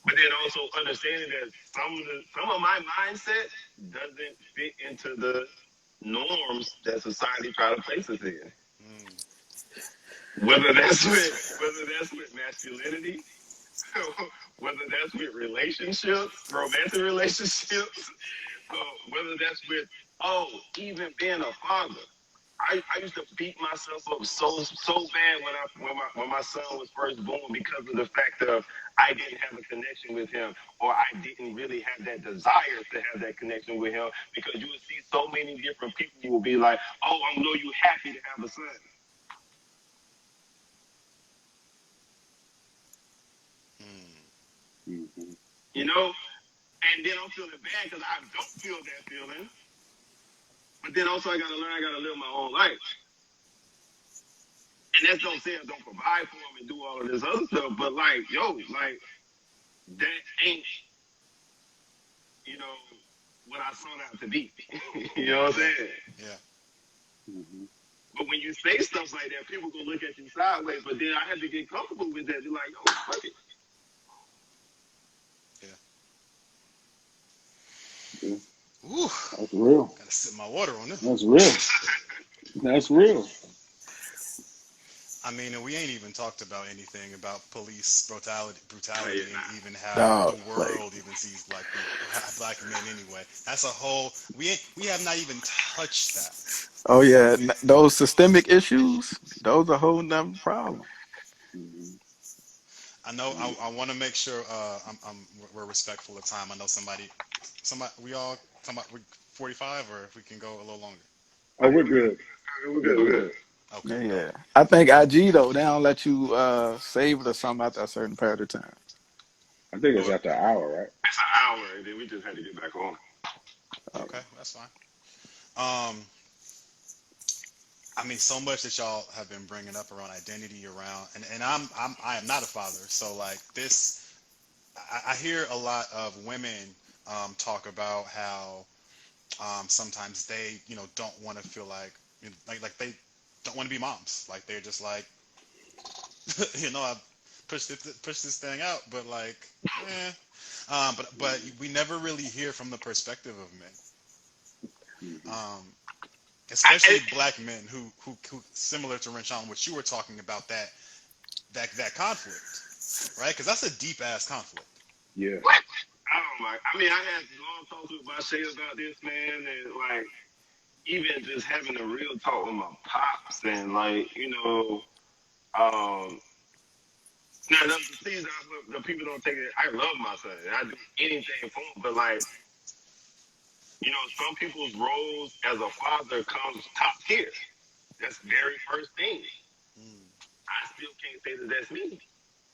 But then also understanding that some of my mindset doesn't fit into the norms that society try to place us in. Whether that's with masculinity, whether that's with relationships, romantic relationships, whether that's with even being a father. I used to beat myself up so bad when my son was first born because of the fact of I didn't have a connection with him, or I didn't really have that desire to have that connection with him, because you would see so many different people who will be like, "Oh, I know you happy to have a son." And then I'm feeling bad because I don't feel that feeling, but then also I gotta learn I gotta live my own life. And that's don't say I don't provide for them and do all of this other stuff, but that ain't, what I sought out to be. You know what I'm saying? Yeah. But when you say stuff like that, people gonna look at you sideways. But then I had to get comfortable with that. You're like, yo, fuck it. Yeah. Ooh. That's real. Gotta sip my water on this. That's real. That's real. I mean, and we ain't even talked about anything about police brutality, and even how Dog, the world even sees black men anyway. That's a whole. We have not even touched that. oh yeah, those systemic issues, those are a whole nother problem. I know. I want to make sure we're respectful of time. I know somebody. We all come up with 45, or if we can go a little longer. Oh, we're good. We're good. Okay, Yeah, dope. yeah. I think IG though, they don't let you save it or something after a certain period of time. I think it's after an hour, right? It's an hour, and then we just had to get back on. Okay, that's fine. Um, I mean, so much that y'all have been bringing up around identity, around, and I am not a father, so like this, I hear a lot of women talk about how sometimes they, don't want to feel like they don't want to be moms, like they're just like, I push this thing out, but like, eh. But we never really hear from the perspective of men. Especially black men who similar to Rwenshaun, what you were talking about, that conflict, right? Because that's a deep ass conflict. Yeah. What? I don't like. I mean, I had long talks with Bashea about this, man, and like even just having a real talk with my pops, and now the things the people don't take it. I love my son, and I do anything for him, but like, some people's roles as a father comes top tier. That's the very first thing. Mm, I still can't say that that's me.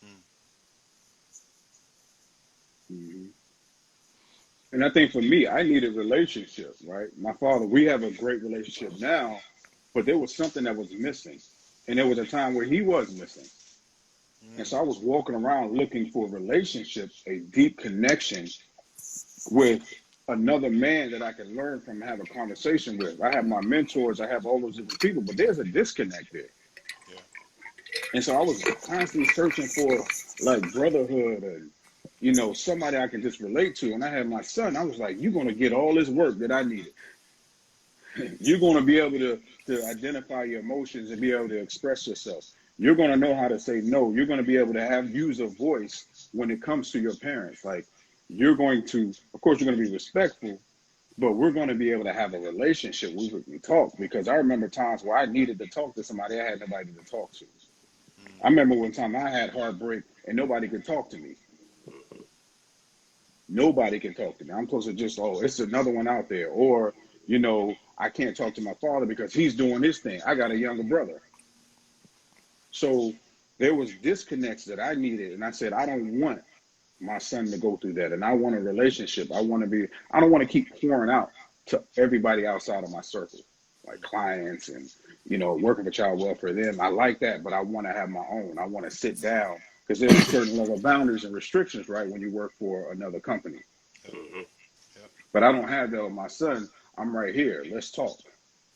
mm, Mm-hmm. And I think for me, I needed relationship, right? My father, we have a great relationship now, but there was something that was missing. And there was a time where he was missing. And Mm, so I was walking around looking for a relationship, a deep connection with another man that I could learn from and have a conversation with. I have my mentors, I have all those different people, but there's a disconnect there. yeah. And so I was constantly searching for like brotherhood and somebody I can just relate to. And I had my son. I was like, "You're gonna get all this work that I needed. You're gonna be able to identify your emotions and be able to express yourself. You're gonna know how to say no. You're gonna be able to use a voice when it comes to your parents. Like you're going to, of course, you're gonna be respectful, but we're going to be able to have a relationship. We can talk because I remember times where I needed to talk to somebody. I had nobody to talk to. I Mm, remember one time I had heartbreak and nobody could talk to me. Nobody can talk to me. I'm supposed to just, oh, it's another one out there. Or, I can't talk to my father because he's doing his thing. I got a younger brother. So there was disconnects that I needed. And I said, I don't want my son to go through that. And I want a relationship. I don't want to keep pouring out to everybody outside of my circle, like clients and, working for child welfare. Then I like that, but I want to have my own. I want to sit down because there's a certain level of boundaries and restrictions, right, when you work for another company. yep. Yep. But I don't have that with my son. I'm right here. Let's talk.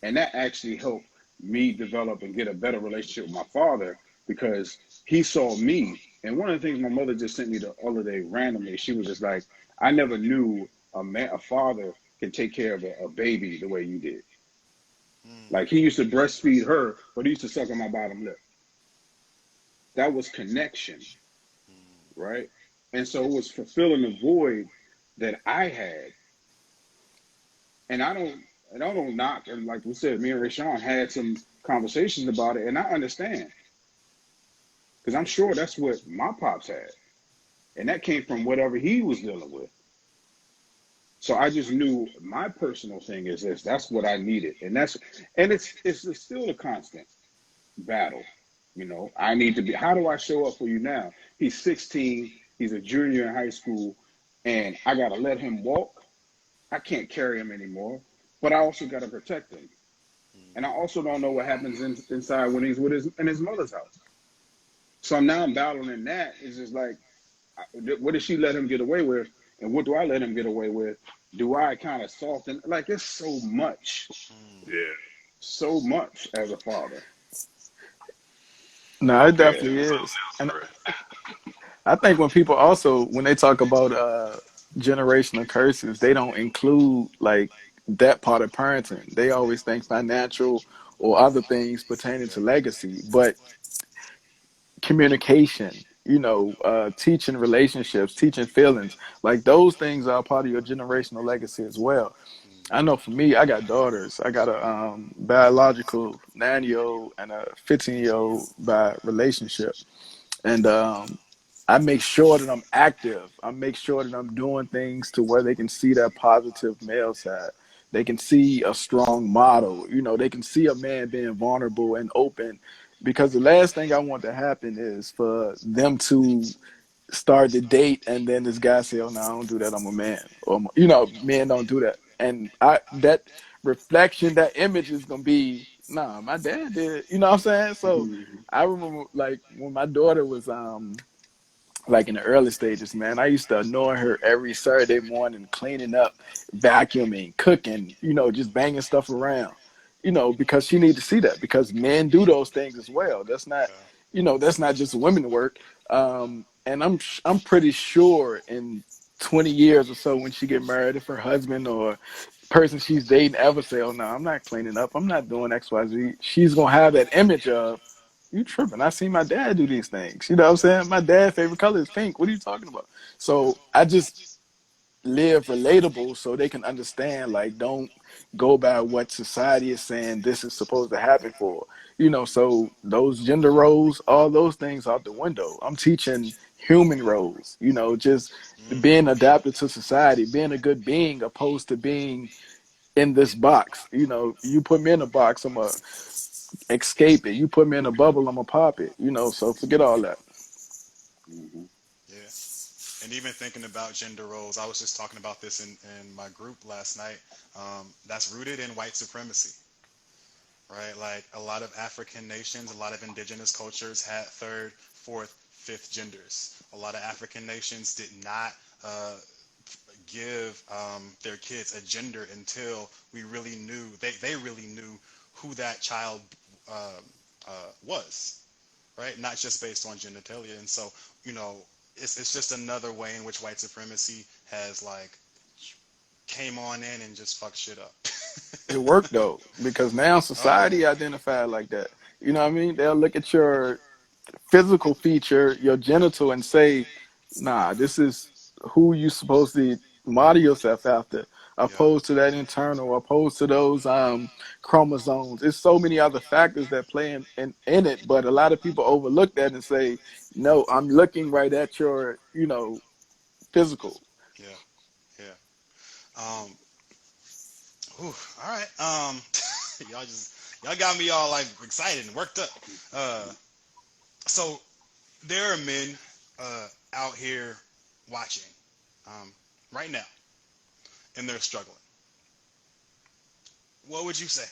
And that actually helped me develop and get a better relationship with my father because he saw me. And one of the things my mother just sent me the other day randomly, she was just like, I never knew a father can take care of a baby the way you did. Mm, Like he used to breastfeed her, but he used to suck on my bottom lip. That was connection, mm, right? And so it was fulfilling the void that I had. And I don't knock. And like we said, me and Rwenshaun had some conversations about it, and I understand because I'm sure that's what my pops had, and that came from whatever he was dealing with. So I just knew my personal thing is this. That's what I needed, and it's still a constant battle. I need to be. How do I show up for you now? He's 16. He's a junior in high school, and I gotta let him walk. I can't carry him anymore, but I also gotta protect him. And I mm, also don't know what happens inside when he's with his in his mother's house. So now I'm battling that. It's just like, what does she let him get away with, and what do I let him get away with? Do I kind of soften? Like it's mm, Yeah. so much as a father. No, it Yeah. definitely is. Something And else, I think when people also, when they talk about generational curses, they don't include like that part of parenting. They always think financial or other things pertaining yeah. to legacy, but communication, teaching relationships, teaching feelings, like those things are part of your generational legacy as well. I Mm, know for me, I got daughters. I got a biological 9-year old and a 15-year old by relationship. And I make sure that I'm active. I make sure that I'm doing things to where they can see that positive male side. They can see a strong model. They can see a man being vulnerable and open. Because the last thing I want to happen is for them to start the date and then this guy say, "Oh no, I don't do that. I'm a man." Or men don't do that. And that reflection, that image is gonna be, nah, my dad did. You know what I'm saying? So I remember like when my daughter was like in the early stages, man, I used to annoy her every Saturday morning, cleaning up, vacuuming, cooking, just banging stuff around, because she needed to see that because men do those things as well. yeah. That's not just women work. And I'm pretty sure in 20 years or so when she get married, if her husband or person she's dating ever say, "Oh no, I'm not cleaning up, I'm not doing XYZ," she's gonna have that image of, "You tripping. I seen my dad do these things." You know what I'm saying? My dad's favorite color is pink. What are you talking about? So I just live relatable so they can understand, like, don't go by what society is saying this is supposed to happen for. So those gender roles, all those things out the window. I'm teaching human roles, just Mm, being adapted to society, being a good being opposed to being in this box. You put me in a box, I'm a escape it. You put me in a bubble, I'm gonna pop it. So forget all that. Mhm. yeah. And even thinking about gender roles, I was just talking about this in my group last night. That's rooted in white supremacy, right? Like a lot of African nations, a lot of indigenous cultures had third, fourth, fifth genders. A lot of African nations did not give their kids a gender until we really knew, they really knew who that child was, right? Not just based on genitalia. And so, you know, it's just another way in which white supremacy has like came on in and just fucked shit up. It worked though, because now Oh yeah, society identified like that. You know what I mean? They'll look at your physical feature, your genital, and say, nah, this is who you supposed to model yourself after, yeah, opposed to that internal, opposed to those chromosomes. There's so many other factors that play in it, but a lot of people overlook that and say, no, I'm looking right at your, physical. yeah, yeah. Um, whew, all right. Y'all got me all like excited and worked up. Uh, so there are men out here watching um, right now, and they're struggling. What would you say?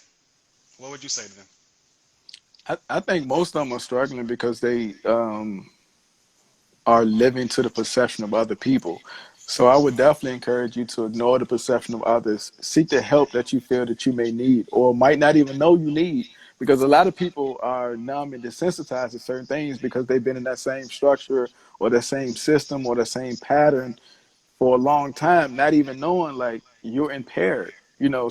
What would you say to them? I think most of them are struggling because they are living to the perception of other people. So I would definitely encourage you to ignore the perception of others. Seek the help that you feel that you may need or might not even know you need. Because a lot of people are numb and desensitized to certain things because they've been in that same structure or that same system or the same pattern for a long time, not even knowing like you're impaired.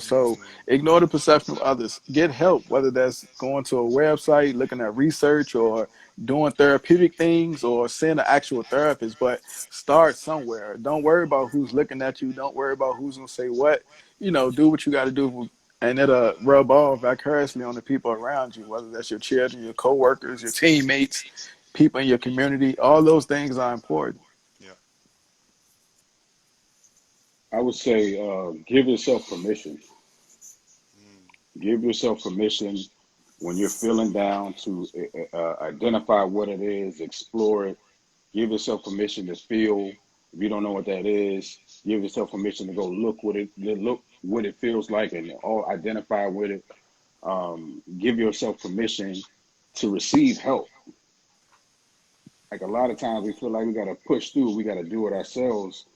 So Mm, ignore the perception of others. Get help, whether that's going to a website, looking at research, or doing therapeutic things, or seeing an actual therapist. But start somewhere. Don't worry about who's looking at you. Don't worry about who's gonna say what. Do what you got to do, and it'll rub off vicariously on the people around you, whether that's your children, your coworkers, your teammates, people in your community. All those things are important. yeah. I would say give yourself permission. Mm, Give yourself permission when you're feeling down to identify what it is, explore it. Give yourself permission to feel. If you don't know what that is, give yourself permission to go look what it feels like, and all identify with it. Give yourself permission to receive help. Like a lot of times, we feel like we got to push through. We got to do it ourselves.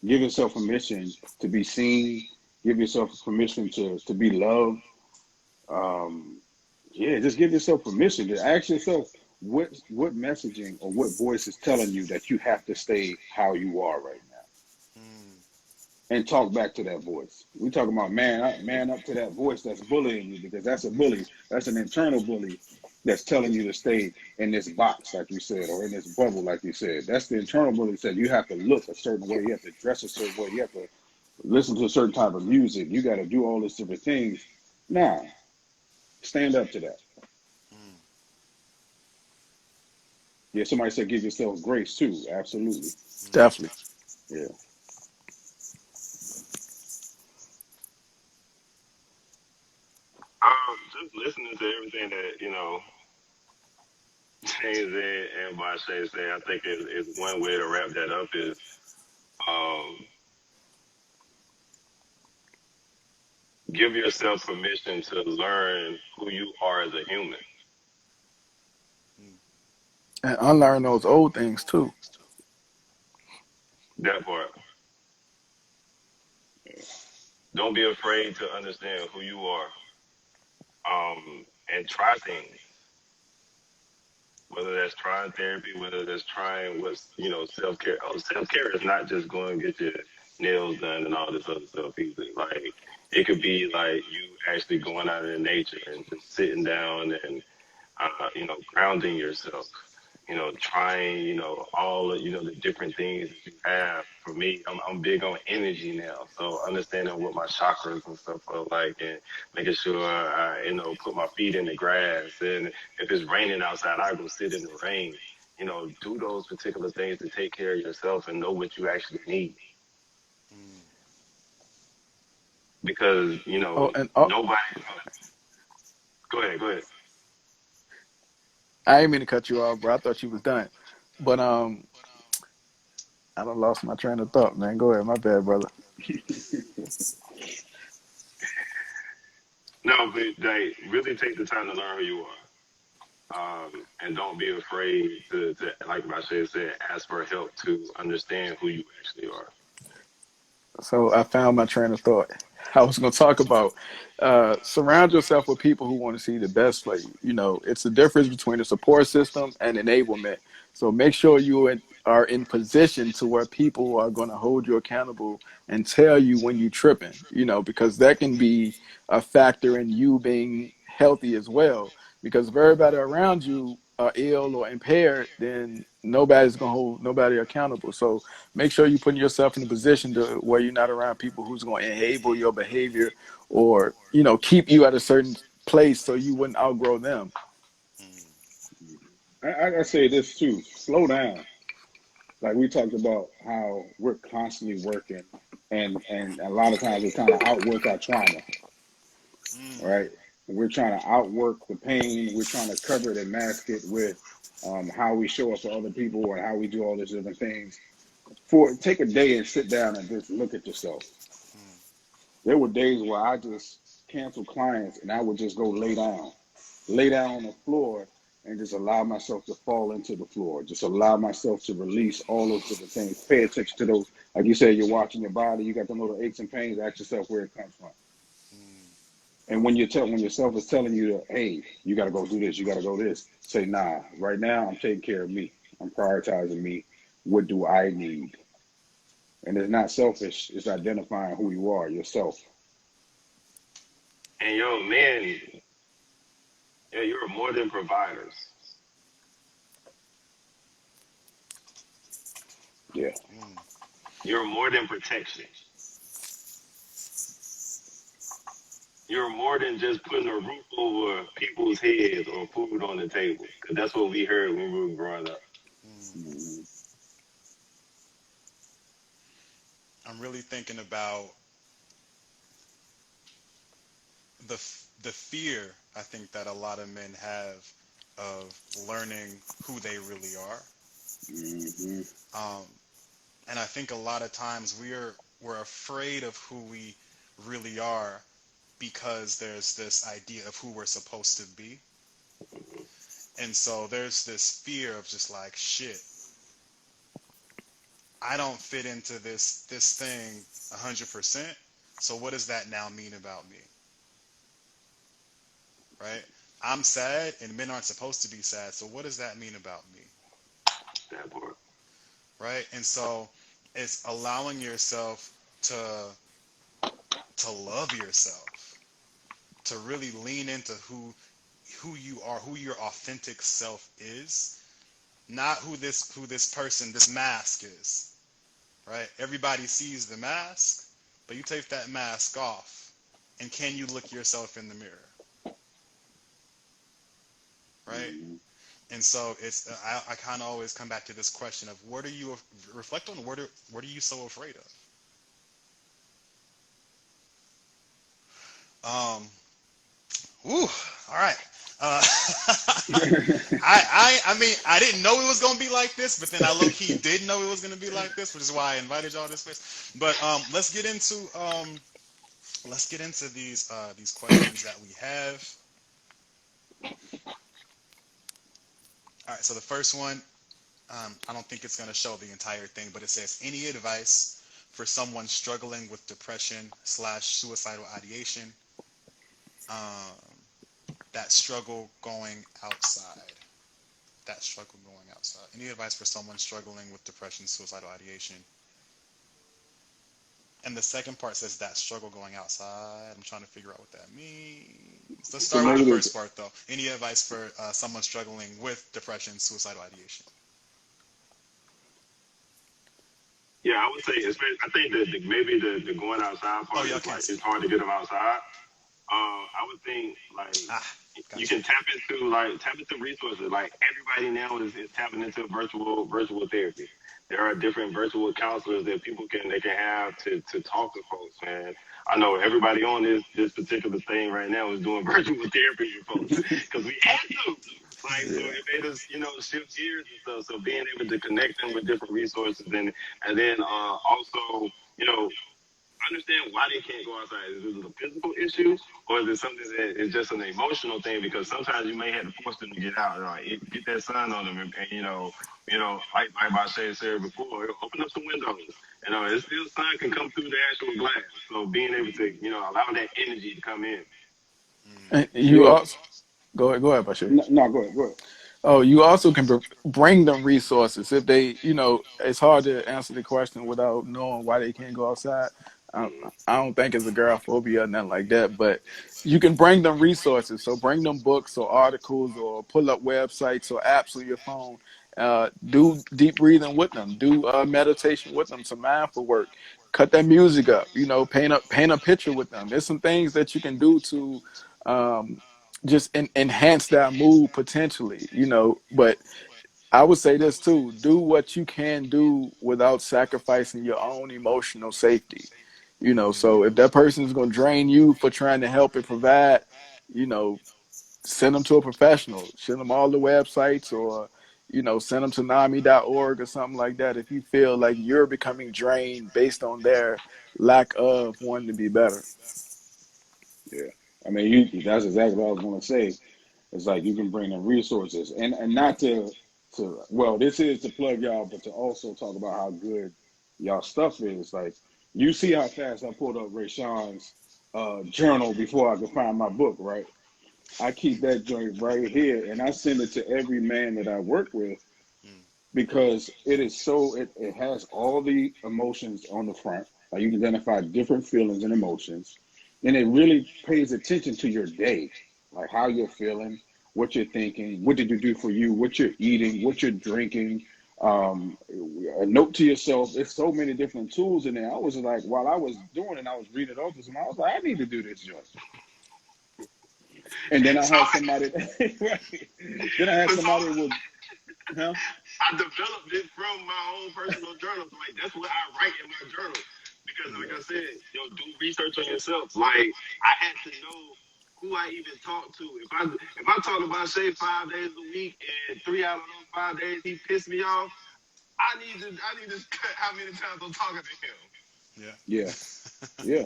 Give yourself permission to be seen. Give yourself permission to be loved. Um, yeah, just give yourself permission to ask yourself what messaging or what voice is telling you that you have to stay how you are right now, mm, and talk back to that voice. We talking about man up to that voice that's bullying you, because that's a bully. That's an internal bully that's telling you to stay in this box, like you said, or in this bubble, like you said. That's the internal bully that said you have to look a certain way, you have to dress a certain way, you have to listen to a certain type of music, you got to do all these different things. Nah, stand up to that. mm, Yeah, somebody said give yourself grace too. Absolutely. mm. Definitely. Yeah. Just listening to everything that James and Bashea say, I think is one way to wrap that up is um, give yourself permission to learn who you are as a human. Mm. And unlearn those old things too. That part. Don't be afraid to understand who you are, and try things. Whether that's trying therapy, whether that's trying what's self care. Oh, self care is not just going and get your nails done and all this other stuff either. Like it could be like you actually going out in nature and just sitting down and grounding yourself, trying, all of, the different things that you have. For me, I'm big on energy now. So understanding what my chakras and stuff are like and making sure I, put my feet in the grass. And if it's raining outside, I go sit in the rain. Do those particular things to take care of yourself and know what you actually need. Mm. Because, Oh, and nobody, go ahead, go ahead. I didn't mean to cut you off, bro. I thought you was done. But I done lost my train of thought, man. Go ahead. My bad, brother. No, but like really take the time to learn who you are. And don't be afraid to like Bashea said, ask for help to understand who you actually are. So I found my train of thought. I was going to talk about surround yourself with people who want to see the best for you. You know, it's the difference between a support system and enablement. So make sure are in position to where people are going to hold you accountable and tell you when you're tripping, you know, because that can be a factor in you being healthy as well. Because if everybody around you are ill or impaired, then nobody's going to hold nobody accountable. So make sure you're putting yourself in a position to where you're not around people who's going to enable your behavior or, you know, keep you at a certain place so you wouldn't outgrow them. I say this too. Slow down. Like we talked about how we're constantly working, and a lot of times we're trying to outwork our trauma, right? We're trying to outwork the pain. We're trying to cover it and mask it with how we show up for other people and how we do all these different things. Take a day and sit down and just look at yourself. There were days where I just canceled clients and I would just go lay down on the floor and just allow myself to fall into the floor. Just allow myself to release all those different things. Pay attention to those. Like you said, you're watching your body. You got the little aches and pains. Ask yourself where it comes from. And when yourself is telling you that, hey, you got to go do this, you got to go this, say, nah, right now I'm taking care of me. I'm prioritizing me. What do I need? And it's not selfish. It's identifying who you are, yourself. And yo, man, yeah, you're more than providers. Yeah. You're more than protection. You're more than just putting a roof over people's heads or food on the table. Because that's what we heard when we were growing up. Mm-hmm. I'm really thinking about the fear I think that a lot of men have of learning who they really are. Mm-hmm. Um, and I think a lot of times we're afraid of who we really are because there's this idea of who we're supposed to be. And so there's this fear of just like, shit, I don't fit into this thing 100%. So what does that now mean about me? Right? I'm sad and men aren't supposed to be sad. So what does that mean about me? That part. Right? And so it's allowing yourself to love yourself, to really lean into who you are, who your authentic self is, not who this person, this mask is. Right? Everybody sees the mask, but you take that mask off, and can you look yourself in the mirror? Right? Mm-hmm. And so it's I kind of always come back to this question of what are you reflect on what are you so afraid of? Woo, all right. Uh, I mean I didn't know it was gonna be like this, but then I low key did know it was gonna be like this, which is why I invited y'all this place. But let's get into these questions that we have. All right, so the first one, I don't think it's going to show the entire thing, but it says, any advice for someone struggling with depression / suicidal ideation, that struggle going outside? That struggle going outside. Any advice for someone struggling with depression, suicidal ideation? And the second part says that struggle going outside. I'm trying to figure out what that means. Let's So start with the maybe first part, though. Any advice for someone struggling with depression, suicidal ideation? Yeah, I would say, I think that maybe the going outside Oh, part y'all is can't like, see. it's hard to get them outside. I would think like Ah, you gotcha. can tap into resources. Like everybody now is tapping into virtual therapy. There are different virtual counselors that they can have to talk to folks, man. I know everybody on this particular thing right now is doing virtual therapy with folks because we have to. Like, so Yeah. it made us, shift gears and stuff. So being able to connect them with different resources, and then also, you know, understand why they can't go outside. Is it a physical issue, or is it something that is just an emotional thing? Because sometimes you may have to force them to get out, and like get that sun on them, and like Bashea said before, open up some windows. It's still sun can come through the actual glass. So being able to, allow that energy to come in. And you Yeah. also go ahead, Bashir. No, no, go ahead. Go ahead. Oh, you also can bring them resources if they, it's hard to answer the question without knowing why they can't go outside. I, I don't think it's a girl phobia or nothing like that, but you can bring them resources. So bring them books or articles or pull up websites or apps on your phone. Do deep breathing with them. Do meditation with them. Some mindful work. Cut that music up. Paint a picture with them. There's some things that you can do to um, just enhance that mood potentially, But I would say this too: do what you can do without sacrificing your own emotional safety. So if that person is going to drain you for trying to help and provide, you know, send them to a professional. Send them all the websites, or send them to NAMI.org or something like that. If you feel like you're becoming drained based on their lack of wanting to be better. Yeah. I mean, that's exactly what I was going to say. It's like you can bring them resources, and not to well, this is to plug y'all, but to also talk about how good y'all stuff is. Like, you see how fast I pulled up Rwenshaun's journal before I could find my book, right? I keep that joint right here, and I send it to every man that I work with because it has all the emotions on the front. Like, you can identify different feelings and emotions, and it really pays attention to your day, like how you're feeling, what you're thinking, what did you do for you, what you're eating, what you're drinking. A note to yourself. There's so many different tools in there. I was like, while I was doing it, I was reading it off to someone. I was like, I need to do this joint. And then I So, had somebody, right? Then I had so somebody with, huh? I developed it from my own personal journal. So, like, that's what I write in my journal. Because like I said, do research on yourself. Like, I had to know who I even talk to. If I talk about Shay 5 days a week and 3 out of those 5 days he pissed me off, I need to cut how many times I'm talking to him. Yeah. Yeah, yeah.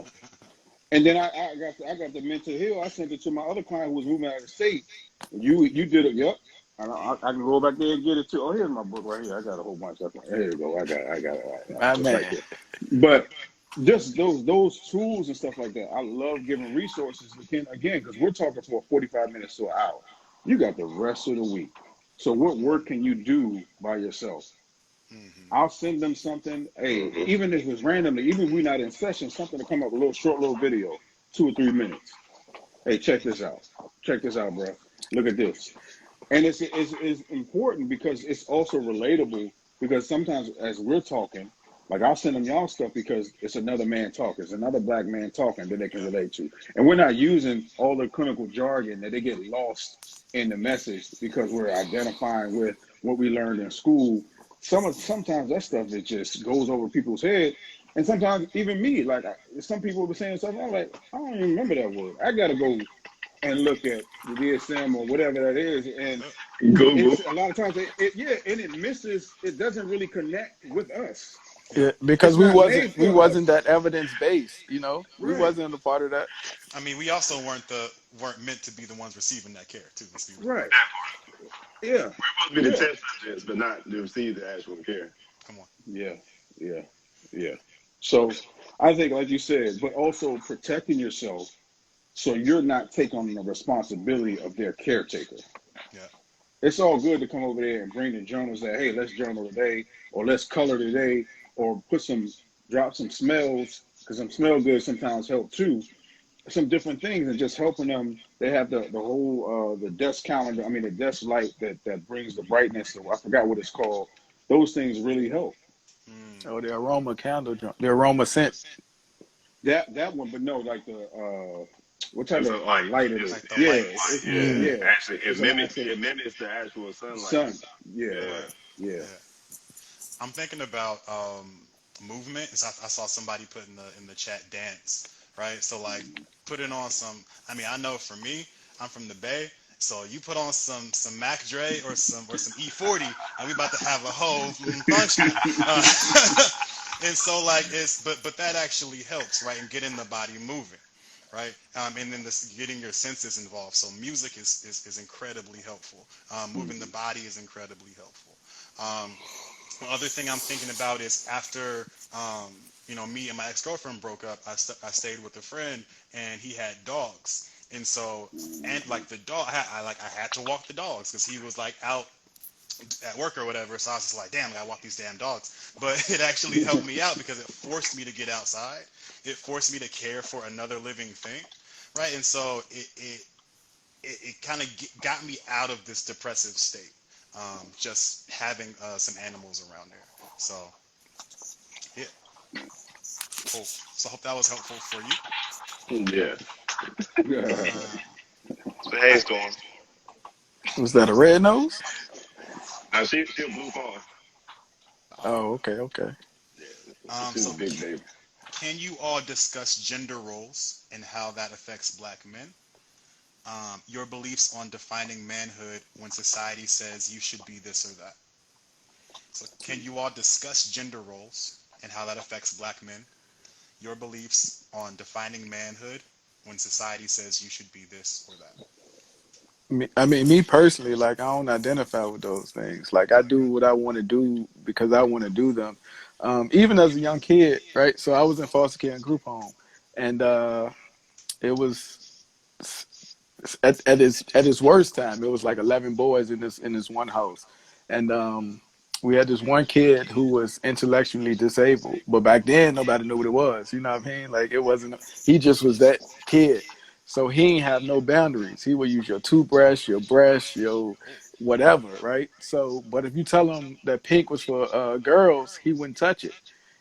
And then I got the mental heal. I sent it to my other client who was moving out of the state. You did it, yep. And I can go back there and get it too. Oh, here's my book right here. I got a whole bunch of stuff. Here you go. I got it. My It's right man. there. But just those tools and stuff like that. I love giving resources again because we're talking for 45 minutes to an hour. You got the rest of the week. So what work can you do by yourself? I'll send them something. Hey, even if it's randomly, even if we're not in session, something to come up, a little short little video, 2 or 3 minutes. Hey, check this out. Check this out, bro. Look at this. And it's important because it's also relatable, because sometimes as we're talking, like, I'll send them y'all stuff because it's another man talking. It's another black man talking that they can relate to. And we're not using all the clinical jargon that they get lost in the message because we're identifying with what we learned in school. Sometimes that stuff that just goes over people's head. And sometimes even me, like, some people were saying something, I'm like, I don't even remember that word. I got to go and look at the DSM or whatever that is. And Google. it's a lot of times and it misses, it doesn't really connect with us. Yeah. Yeah, because It's we not wasn't made we for wasn't us. that evidence based, We Right. wasn't a part of that. I mean, we also weren't meant to be the ones receiving that care too. Let's be real. Right. Yeah. We're supposed to be the Yeah. test subjects, but not to receive the actual care. Come on. Yeah. Yeah. Yeah. So I think, like you said, but also protecting yourself so you're not taking on the responsibility of their caretaker. Yeah. It's all good to come over there and bring the journals that, hey, let's journal today, or let's color today, or drop some smells, because some smell good sometimes help too. Some different things, and just helping them. They have the whole the desk calendar. I mean, the desk light that brings the brightness. I forgot what it's called. Those things really help. Mm. Oh, the aroma candle, the aroma scent. That one, but no, like the what type It's a of light. light it It's is? Like the yeah, Yeah, it's a lights. light. it's Yeah, Mm. yeah. actually, It's an actual it mimics the actual sunlight. sun. Yeah, Yeah. Right. yeah. Yeah. I'm thinking about movement. So I saw somebody put in the chat dance, right? So like putting on some. I mean, I know for me, I'm from the Bay, So you put on some Mac Dre or some E40, and we about to have a whole function. And so like but that actually helps, right, in getting the body moving, right? And then this getting your senses involved. So music is incredibly helpful. Moving the body is incredibly helpful. The other thing I'm thinking about is after me and my ex-girlfriend broke up, I stayed with a friend, and he had dogs, and so and like the dog, I had to walk the dogs because he was like out at work or whatever. So I was just like, damn, I gotta walk these damn dogs. But it actually helped me out because it forced me to get outside. It forced me to care for another living thing, right? And so it kind of got me out of this depressive state. Just having some animals around there. So yeah, cool. So I hope that was helpful for you. Yeah. The All right. haze going. Was that a red nose? She a blue car. Oh, okay, okay. Yeah. She's So a big baby. can you all discuss gender roles and how that affects black men? Your beliefs on defining manhood when society says you should be this or that. So can you all discuss gender roles and how that affects black men? Your beliefs on defining manhood when society says you should be this or that. I mean, me personally, like I don't identify with those things. Like I do what I want to do because I want to do them. Even as a young kid, right? So I was in foster care and group home, and it was at its worst time. It was like 11 boys in this one house, and we had this one kid who was intellectually disabled. But back then, nobody knew what it was. You know what I mean? Like it wasn't. He just was that kid. So he ain't have no boundaries. He would use your toothbrush, your brush, your whatever, right? So, but if you tell him that pink was for girls, he wouldn't touch it.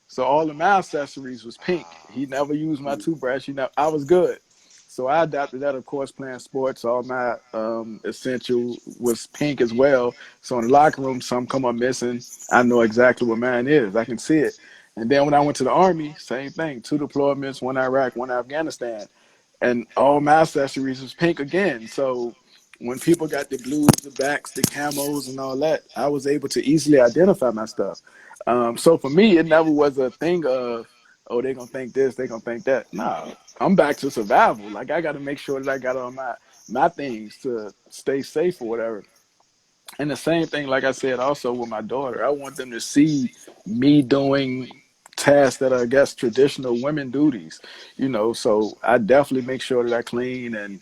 So all of my accessories was pink. He never used my toothbrush. I was good. So I adapted that, of course, playing sports. All my essential was pink as well. So in the locker room, some come up missing. I know exactly what mine is. I can see it. And then when I went to the Army, same thing. 2 deployments, 1 Iraq, 1 Afghanistan. And all my accessories was pink again. So when people got the blues, the backs, the camos, and all that, I was able to easily identify my stuff. So for me, it never was a thing of, oh, they're gonna think this, they're gonna think that. Nah, I'm back to survival. Like I got to make sure that I got all my things to stay safe or whatever. And the same thing, like I said, also with my daughter, I want them to see me doing tasks that are, I guess, traditional women duties. So I definitely make sure that I clean and,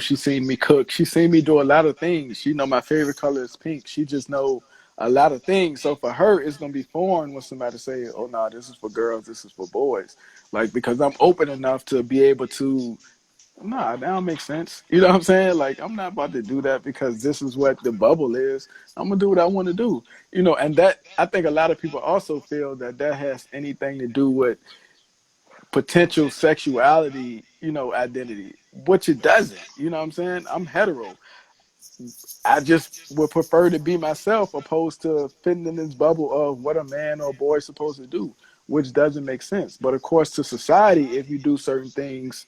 she's seen me cook. She's seen me do a lot of things. She know my favorite color is pink. She just know a lot of things. So for her, it's gonna be foreign when somebody say, "Oh no, this is for girls, this is for boys." Like because I'm open enough to be able to. Nah, that don't make sense. You know what I'm saying? Like, I'm not about to do that because this is what the bubble is. I'm gonna do what I want to do. And that I think a lot of people also feel that that has anything to do with potential sexuality, identity, which it doesn't. You know what I'm saying? I'm hetero. I just would prefer to be myself opposed to fitting in this bubble of what a man or a boy is supposed to do, which doesn't make sense. But of course, to society, if you do certain things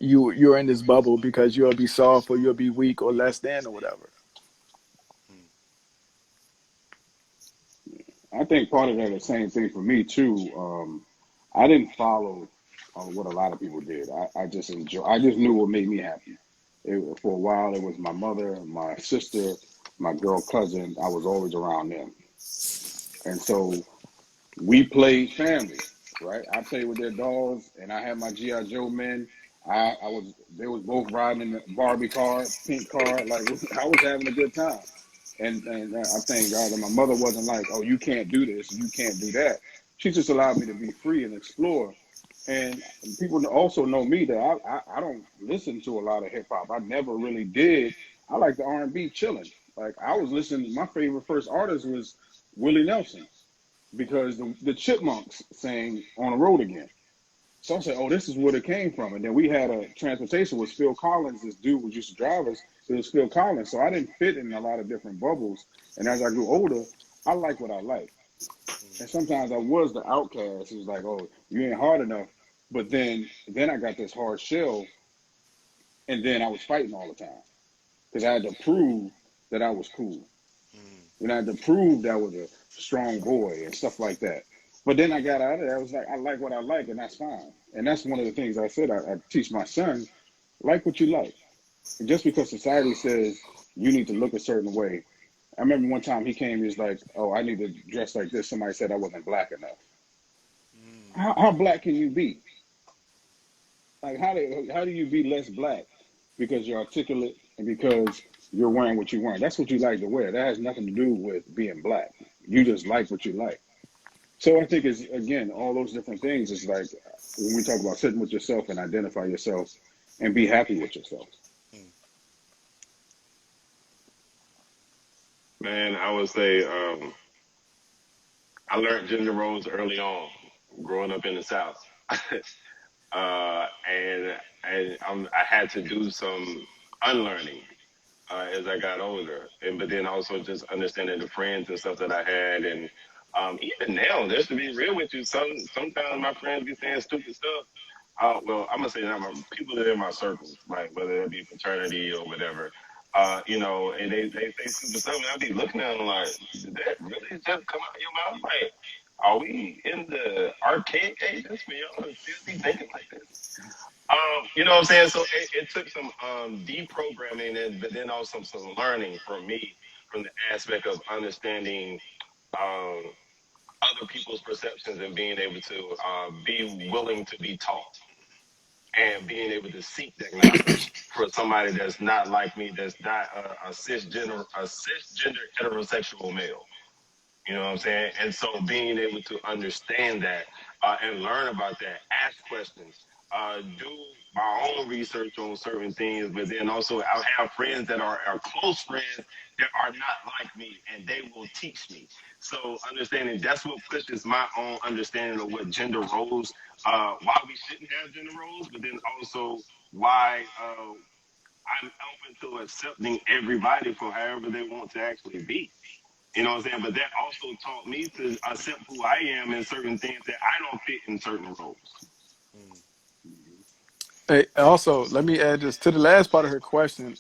you're in this bubble because you'll be soft or you'll be weak or less than or whatever. I think part of that is the same thing for me too. I didn't follow what a lot of people did. I just enjoy. I just knew what made me happy. For a while, it was my mother, my sister, my girl cousin. I was always around them, and so we played family, right? I played with their dolls, and I had my GI Joe men. I was they was both riding in the Barbie car, pink car. Like I was having a good time, and I thank God that my mother wasn't like, "Oh, you can't do this, you can't do that." She just allowed me to be free and explore. And people also know me that I don't listen to a lot of hip hop. I never really did. I like the R&B chilling. Like I was listening. My favorite first artist was Willie Nelson because the Chipmunks sang "On the Road Again." So I said, "Oh, this is where it came from." And then we had a transportation with Phil Collins. This dude was used to drive us. It was Phil Collins. So I didn't fit in a lot of different bubbles. And as I grew older, I like what I like. And sometimes I was the outcast. It was like, "Oh, you ain't hard enough." But then I got this hard shell, and then I was fighting all the time. because I had to prove that I was cool. Mm. And I had to prove that I was a strong boy and stuff like that. But then I got out of it. I was like, I like what I like, and that's fine. And that's one of the things I said. I teach my son, like what you like. And just because society says you need to look a certain way. I remember one time he came, he was like, oh, I need to dress like this. Somebody said I wasn't black enough. Mm. How black can you be? Like, how do you be less black because you're articulate and because you're wearing what you're wearing? That's what you like to wear. That has nothing to do with being black. You just like what you like. So I think it's, again, all those different things is like when we talk about sitting with yourself and identify yourself and be happy with yourself. Mm. Man, I would say I learned gender roles early on, growing up in the South, I had to do some unlearning as I got older, and but then also just understanding the friends and stuff that I had, and even now, just to be real with you, sometimes my friends be saying stupid stuff. Well, I'm gonna say that my people that are in my circles, like whether it be fraternity or whatever, and they say stupid stuff, and I be looking at them like, did that really just come out of your mouth? Like, are we in the archaic ages for y'all to still be thinking like this? You know what I'm saying? So it took some deprogramming, and but then also some learning from me, from the aspect of understanding um, other people's perceptions and being able to be willing to be taught and being able to seek that knowledge for somebody that's not like me, that's not a cisgender heterosexual male. You know what I'm saying? And so being able to understand that and learn about that, ask questions, do my own research on certain things, but then also I have friends that are close friends that are not like me and they will teach me. So understanding that's what pushes my own understanding of what gender roles, why we shouldn't have gender roles, but then also why I'm open to accepting everybody for however they want to actually be. You know what I'm saying? But that also taught me to accept who I am in certain things that I don't fit in certain roles. Mm. Hey, also, let me add this to the last part of her question.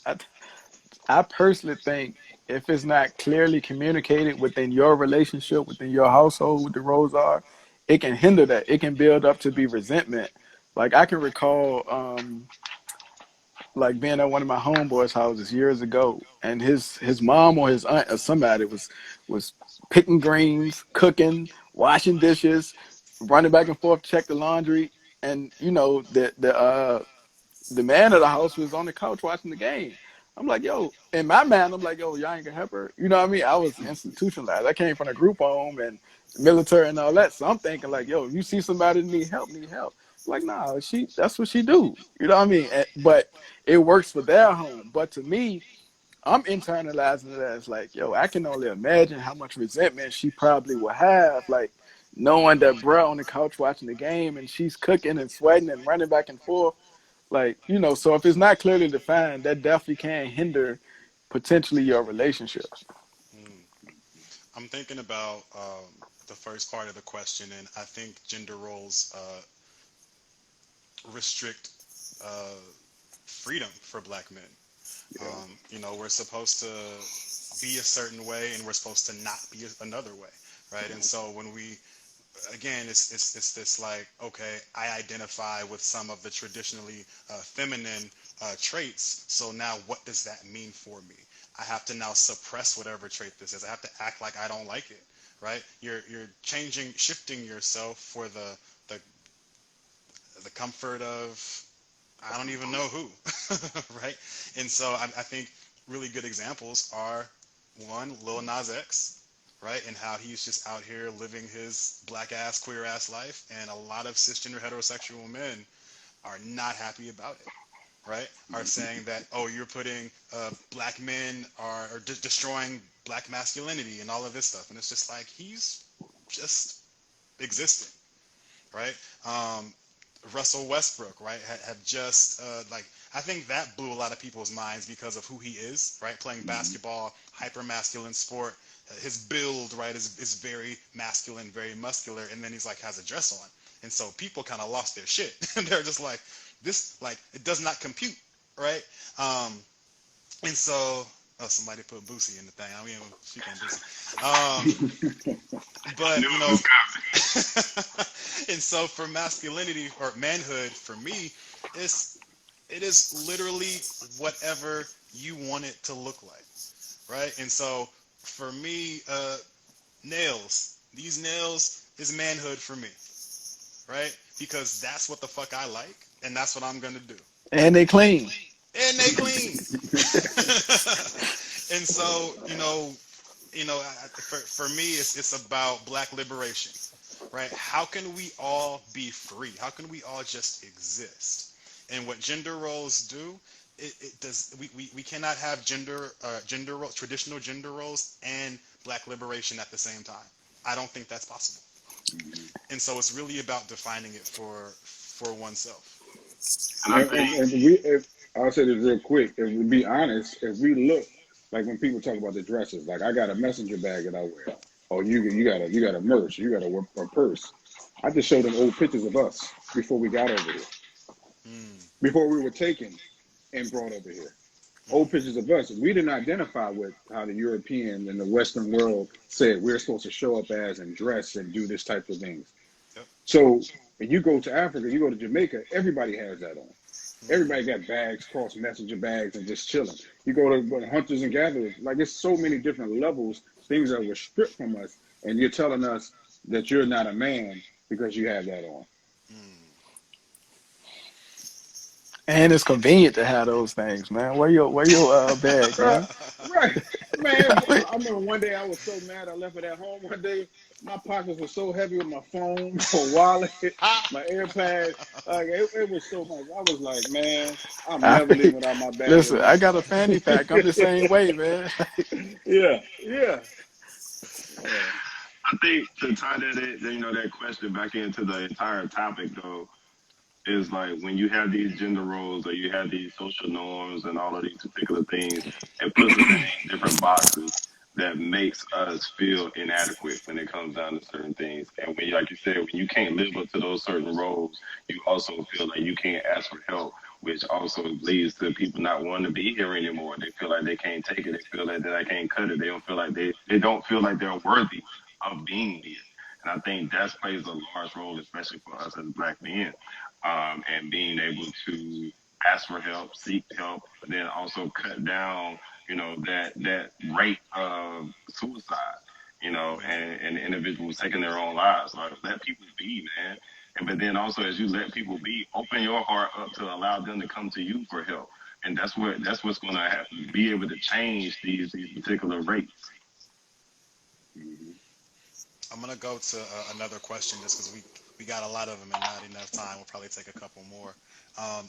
I personally think if it's not clearly communicated within your relationship, within your household, what the roles are, it can hinder that. It can build up to be resentment. Like I can recall, like being at one of my homeboys' houses years ago, and his mom or his aunt or somebody was picking greens, cooking, washing dishes, running back and forth, check the laundry, and the man of the house was on the couch watching the game. I'm like, yo, in my mind, I'm like, yo, y'all ain't gonna help her. You know what I mean? I was institutionalized. I came from a group home and military and all that. So I'm thinking like, yo, if you see somebody need help, need help. Like, nah, that's what she do. You know what I mean? But it works for their home. But to me, I'm internalizing it as like, yo, I can only imagine how much resentment she probably will have, like knowing that bro on the couch watching the game and she's cooking and sweating and running back and forth. Like, so if it's not clearly defined, that definitely can hinder potentially your relationships. Mm. I'm thinking about the first part of the question, and I think gender roles restrict uh, freedom for black men. Yeah. We're supposed to be a certain way, and we're supposed to not be another way, right? And so when we again, it's this like, okay, I identify with some of the traditionally feminine traits. So now, what does that mean for me? I have to now suppress whatever trait this is. I have to act like I don't like it, right? You're shifting yourself for the the comfort of I don't even know who, right? And so I think really good examples are one, Lil Nas X, right? And how he's just out here living his black ass, queer ass life. And a lot of cisgender heterosexual men are not happy about it, right? Are saying that, oh, you're putting black men are destroying black masculinity and all of this stuff. And it's just like, he's just existing, right? Russell Westbrook, right, had just like I think that blew a lot of people's minds because of who he is, right? Playing basketball, hyper masculine sport. His build, right, is very masculine, very muscular, and then he's like has a dress on, and so people kind of lost their shit, and they're just like, this, like, it does not compute, right? Um, And so, oh, somebody put Boosie in the thing. I mean, speak on Boosie. I knew But, it was and so for masculinity or manhood, for me, it's it is literally whatever you want it to look like, right? And so for me, nails, these nails is manhood for me, right? Because that's what the fuck I like, and that's what I'm gonna do. And they clean. And they clean. And so, for me, it's about black liberation, right? How can we all be free? How can we all just exist? And what gender roles do, it does. We cannot have traditional gender roles and black liberation at the same time. I don't think that's possible. And so it's really about defining it for oneself. and I think If I'll say this real quick, if we be honest, if we look like when people talk about the dresses, like I got a messenger bag that I wear, or you got a merch, you got a purse. I just showed them old pictures of us before we got over here, Mm, before we were taken and brought over here. Old mm, pictures of us. We didn't identify with how the European and the Western world said we're supposed to show up as and dress and do this type of things. yep. So when you go to Africa, you go to Jamaica, everybody has that on. Mm, Everybody got bags, cross messenger bags, and just chilling. You go to hunters and gatherers, like it's so many different levels, things that were stripped from us, and you're telling us that you're not a man because you have that on. mm. And it's convenient to have those things, man. Where your bag, Right, man? right, man. I remember one day I was so mad I left it at home. One day my pockets were so heavy with my phone, my wallet, my AirPad. Like it was so much. I was like, man, I'm I never feel, leaving without my bag listen, I again. got a fanny pack. I'm the same way, man. Yeah, yeah, yeah. I think to tie that question back into the entire topic though, is like when you have these gender roles or you have these social norms and all of these particular things, it puts us in different boxes that makes us feel inadequate when it comes down to certain things. And when, like you said, when you can't live up to those certain roles, you also feel like you can't ask for help, which also leads to people not wanting to be here anymore. They feel like they can't take it. They feel like they can't cut it. They don't feel like they don't feel like they're worthy of being here. And I think that plays a large role, especially for us as black men, and being able to ask for help, seek help, but then also cut down, that rate of suicide, Right. and individuals taking their own lives. Like let people be, man. And but then also as you let people be, open your heart up to allow them to come to you for help. And that's what's going to be able to change these particular rates. Mhm. I'm gonna go to another question just because we got a lot of them and not enough time. We'll probably take a couple more.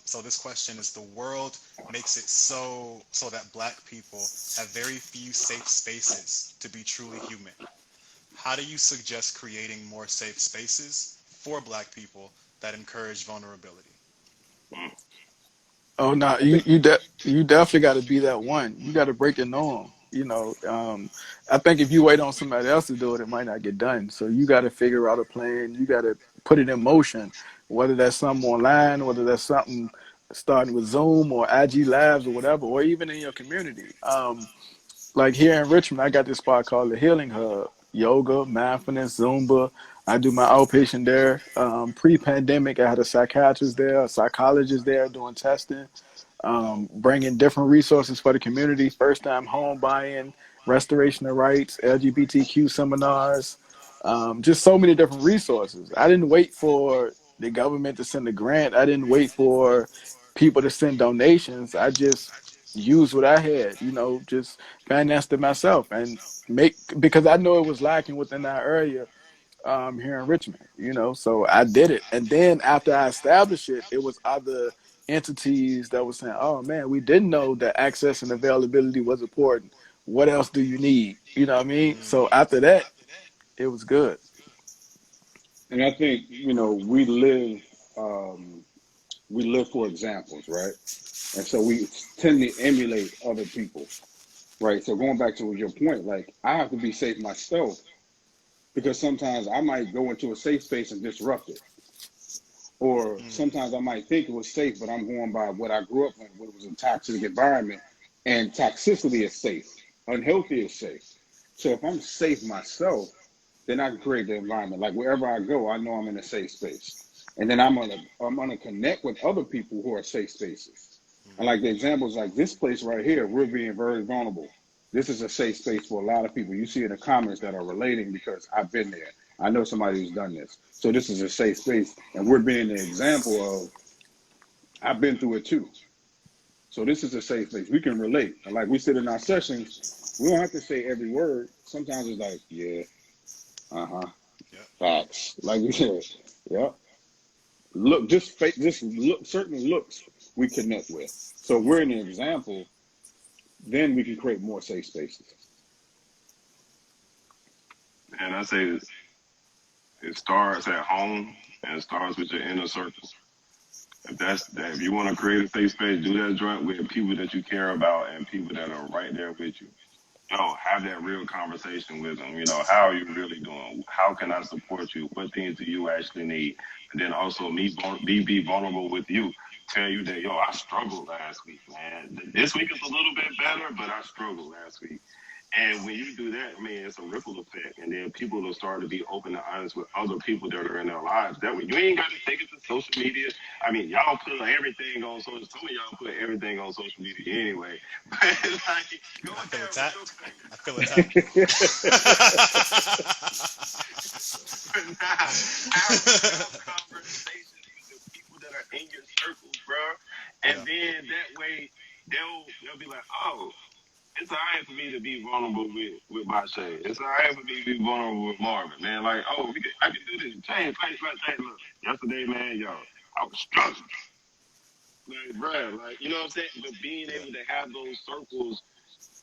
So this question is: the world makes it so that black people have very few safe spaces to be truly human. How do you suggest creating more safe spaces for black people that encourage vulnerability? Oh no, I think you definitely got to be that one. You got to break the norm. I think if you wait on somebody else to do it, it might not get done. So you got to figure out a plan. You got to put it in motion. Whether that's something online, whether that's something starting with Zoom or IG Labs or whatever, or even in your community. Like here in Richmond, I got this spot called the Healing Hub. Yoga, mindfulness, Zumba. I do my outpatient there. Pre-pandemic, I had a psychiatrist there, a psychologist there doing testing, Dope. bringing different resources for the community. First time home buying, restoration of rights, LGBTQ seminars, just so many different resources. I didn't wait for the government to send a grant. I didn't wait for people to send donations. I just used what I had, just financed it myself and make because I know it was lacking within our area here in Richmond, so I did it. And then after I established it, it was other entities that were saying, oh man, we didn't know that access and availability was important. What else do you need? You know what I mean? So Mm, after that, it was good. And I think, we live for examples, right? And so we tend to emulate other people, right? So going back to your point, like I have to be safe myself because sometimes I might go into a safe space and disrupt it. Or mm, sometimes I might think it was safe, but I'm going by what I grew up in, what was a toxic environment. And toxicity is safe. Unhealthy is safe. So if I'm safe myself, then I can create the environment. Like wherever I go, I know I'm in a safe space. And then I'm gonna connect with other people who are safe spaces. And like the examples like this place right here, we're being very vulnerable. This is a safe space for a lot of people. You see in the comments that are relating because I've been there. I know somebody who's done this. So this is a safe space. And we're being the example of I've been through it too. So this is a safe place. We can relate. And like we sit in our sessions, we don't have to say every word. Sometimes it's like, yeah, uh-huh, Yep. facts. Like you said, yeah. Look, just look, certain looks we connect with. So we're an example, then we can create more safe spaces. And I say this, it starts at home and it starts with your inner circle. If you want to create a safe space, do that joint with people that you care about and people that are right there with you. Have that real conversation with them. How are you really doing? How can I support you? What things do you actually need? And then also be vulnerable with you. Tell you that, I struggled last week, man. This week is a little bit better, but I struggled last week. And when you do that, it's a ripple effect. And then people will start to be open and honest with other people that are in their lives. That way, you ain't got to take it to social media. Y'all put everything on social. Some of y'all put everything on social media anyway. But like, go I in feel there, real attacked. quick. I feel attacked. But nah, have real conversations with the people that are in your circles, bro. And Yeah. then that way, they'll be like, oh, it's all right for me to be vulnerable with Bashea. It's all right for me to be vulnerable with Marvin, man. Like, oh, I can do this. Change. Look, yesterday, man, I was struggling. Like, bro, like, you know what I'm saying? But being Yeah. able to have those circles,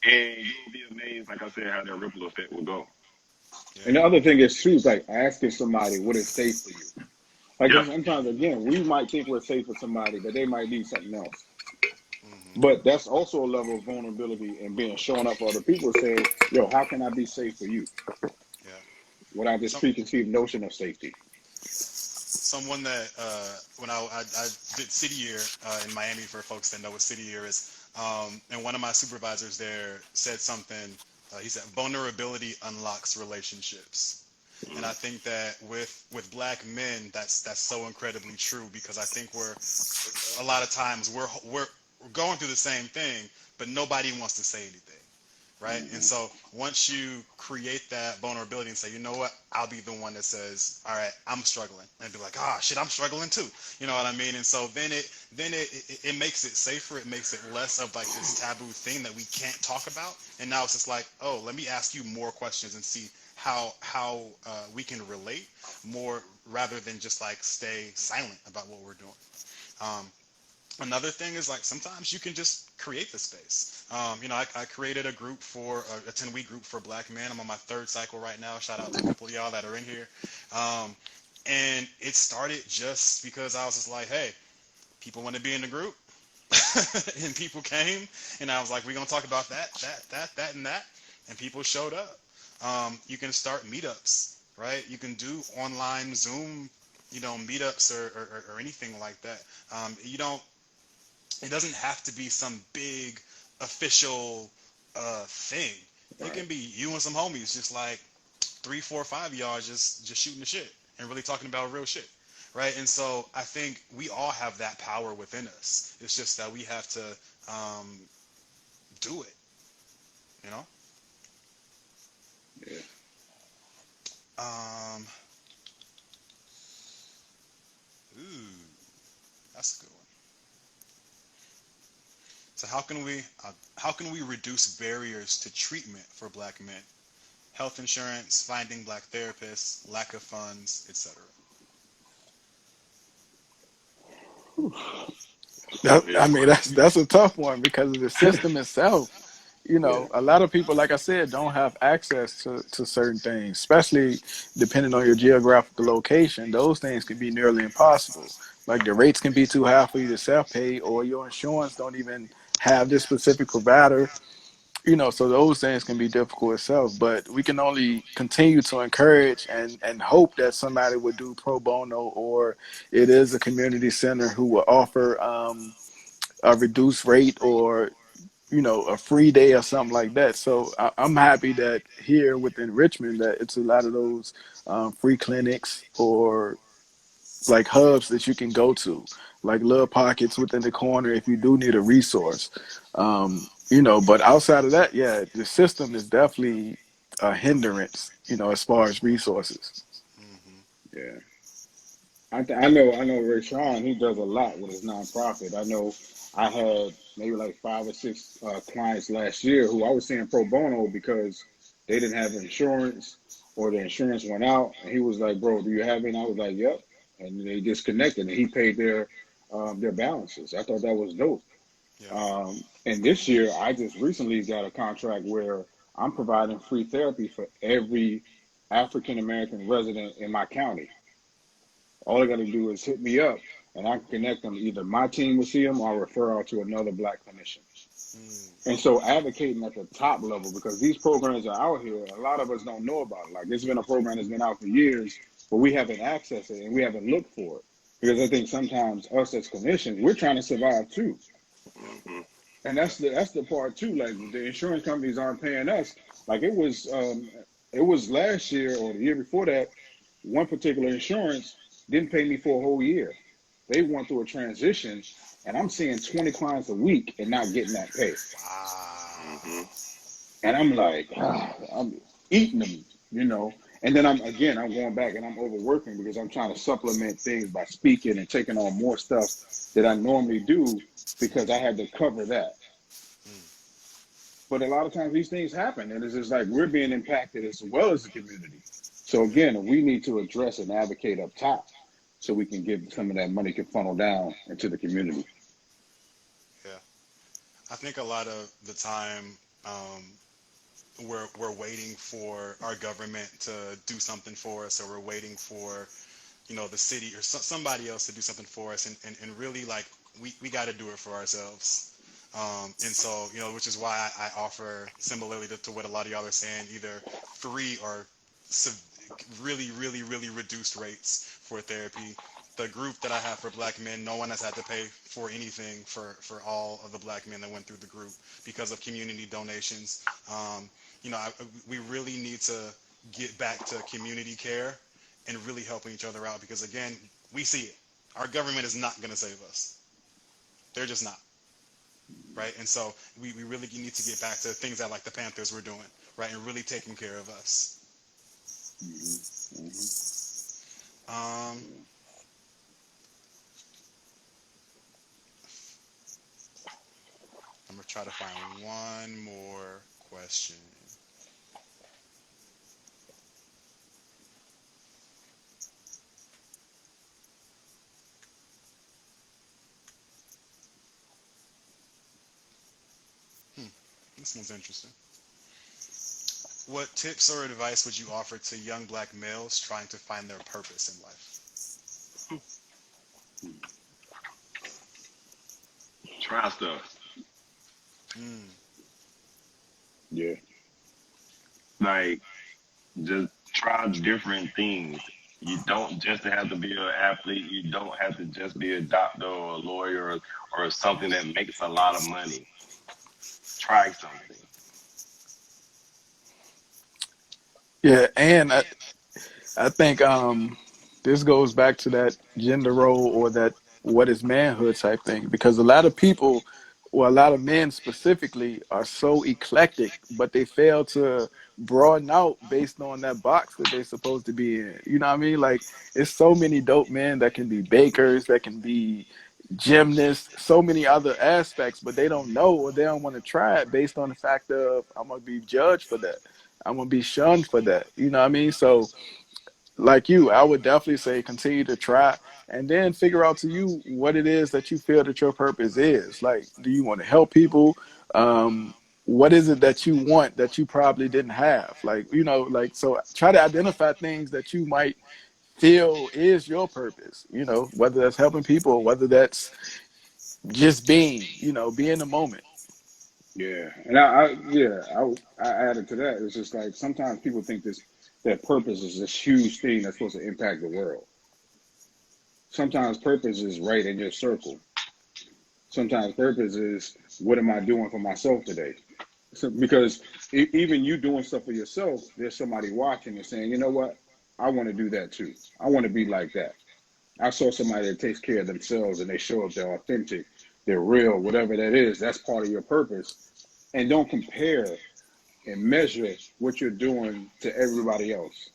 and you'll be amazed, like I said, how that ripple effect will go. Yeah. And the other thing is too, is like asking somebody what is safe for you. Like Yep. sometimes again, we might think we're safe for somebody, but they might need something else. Hmm. But that's also a level of vulnerability and being showing up for other people saying, yo, how can I be safe for you? Yeah. Without this Some preconceived notion of safety. someone that when I did City Year in Miami, for folks that know what City Year is, and one of my supervisors there said something. He said vulnerability unlocks relationships. And I think that with black men, that's so incredibly true, because I think we're a lot of times we're going through the same thing, but nobody wants to say anything, right? And Mm-hmm. so once you create that vulnerability and say, you know what, I'll be the one that says, all right, I'm struggling, and be like, ah, shit, I'm struggling too. You know what I mean? And so then it makes it safer. It makes it less of like this taboo thing that we can't talk about. And now it's just like, oh, let me ask you more questions and see how we can relate more, rather than just like stay silent about what we're doing. Um, Another thing is like sometimes you can just create the space. I created a group for a 10-week group for black men. I'm on my third cycle right now. Shout out to a couple of y'all that are in here. Um, and it started just because I was just like, hey, people want to be in the group. And people came, and I was like, we're going to talk about that, and that. And people showed up. You can start meetups, right? You can do online Zoom, meetups or anything like that. You don't It doesn't have to be some big official thing. It Right. can be you and some homies, just like three, four, five of y'all just shooting the shit and really talking about real shit, right? And so I think we all have that power within us. It's just that we have to um, do it, you know. Yeah. Um, ooh, that's a good one. So how can we reduce barriers to treatment for Black men? Health insurance, finding Black therapists, lack of funds, etc. That, Big I mean, question. that's a tough one because of the system itself. Yeah. A lot of people, like I said, don't have access to certain things, especially depending on your geographical location. Those things can be nearly impossible. Like the rates can be too high for you to self-pay, or your insurance don't even have this specific provider. So those things can be difficult itself. But we can only continue to encourage and hope that somebody would do pro bono, or it is a community center who will offer a reduced rate, or a free day or something like that. So I'm happy that here within Richmond that it's a lot of those free clinics or like hubs that you can go to, like little pockets within the corner if you do need a resource. But outside of that, yeah, the system is definitely a hindrance, as far as resources. Hmm. Yeah. I know Rwenshaun, he does a lot with his nonprofit. I know I had maybe like 5 or 6 clients last year who I was seeing pro bono because they didn't have insurance or the insurance went out. And he was like, bro, do you have it? And I was like, yep. And they disconnected and he paid their balances. I thought that was dope. Yeah. And this year, I just recently got a contract where I'm providing free therapy for every African American resident in my county. All they got to do is hit me up, and I can connect them. Either my team will see them or refer out to another black clinician. Mm. And so advocating at the top level, because these programs are out here, a lot of us don't know about it. Like, this has been a program that's been out for years, but we haven't accessed it and we haven't looked for it. Because I think sometimes us as clinicians, we're trying to survive too. Hmm. And that's the part too. Like, the insurance companies aren't paying us. Like, it was last year or the year before that, one particular insurance didn't pay me for a whole year. They went through a transition, and I'm seeing 20 clients a week and not getting that pay. Wow. Hmm. And I'm like, I'm eating them. And then I'm going back and I'm overworking because I'm trying to supplement things by speaking and taking on more stuff that I normally do because I had to cover that. Mm. But a lot of times these things happen, and it's just like we're being impacted as well as the community. So Yeah. again, we need to address and advocate up top so we can get some of that money can funnel down into the community. Yeah. I think a lot of the time, um, we're waiting for our government to do something for us, or we're waiting for the city or somebody else to do something for us, and really, like, we got to do it for ourselves. And so, which is why I offer, similarly to what a lot of y'all are saying, either free or really, really, really reduced rates for therapy. The group that I have for black men, no one has had to pay for anything for all of the black men that went through the group because of community donations. We really need to get back to community care and really helping each other out, because again, we see it. Our government is not going to save us. They're just not, right? And so we really need to get back to things that, like, the Panthers were doing, right, and really taking care of us. Mm-hmm. Mm-hmm. Um, I'm gonna try to find one more question. Hmm, this one's interesting. What tips or advice would you offer to young black males trying to find their purpose in life? Try stuff. Mm, Yeah. Like, just try different things. You don't just have to be an athlete. You don't have to just be a doctor or a lawyer or something that makes a lot of money. Try something. Yeah, and I think this goes back to that gender role or that what is manhood type thing, because a lot of people, or a lot of men specifically, are so eclectic, but they fail to broaden out based on that box that they're supposed to be in. You know what I mean? Like, it's so many dope men that can be bakers, that can be gymnasts, so many other aspects, but they don't know or they don't want to try it based on the fact of, I'm gonna be judged for that. I'm gonna be shunned for that. You know what I mean? So like you, I would definitely say continue to try and then figure out to you what it is that you feel that your purpose is. Like, do you want to help people? What is it that you want that you probably didn't have? Like, like, so try to identify things that you might feel is your purpose, whether that's helping people or whether that's just being, be in the moment. Yeah. And I added to that. It's just like sometimes people think that purpose is this huge thing that's supposed to impact the world. Sometimes purpose is right in your circle. Sometimes purpose is What am I doing for myself today? So, because even you doing stuff for yourself, there's somebody watching and saying, you know what? I want to do that too. I want to be like that. I saw somebody that takes care of themselves and they show up, they're authentic, they're real, whatever that is. That's part of your purpose. And don't compare and measure what you're doing to everybody else.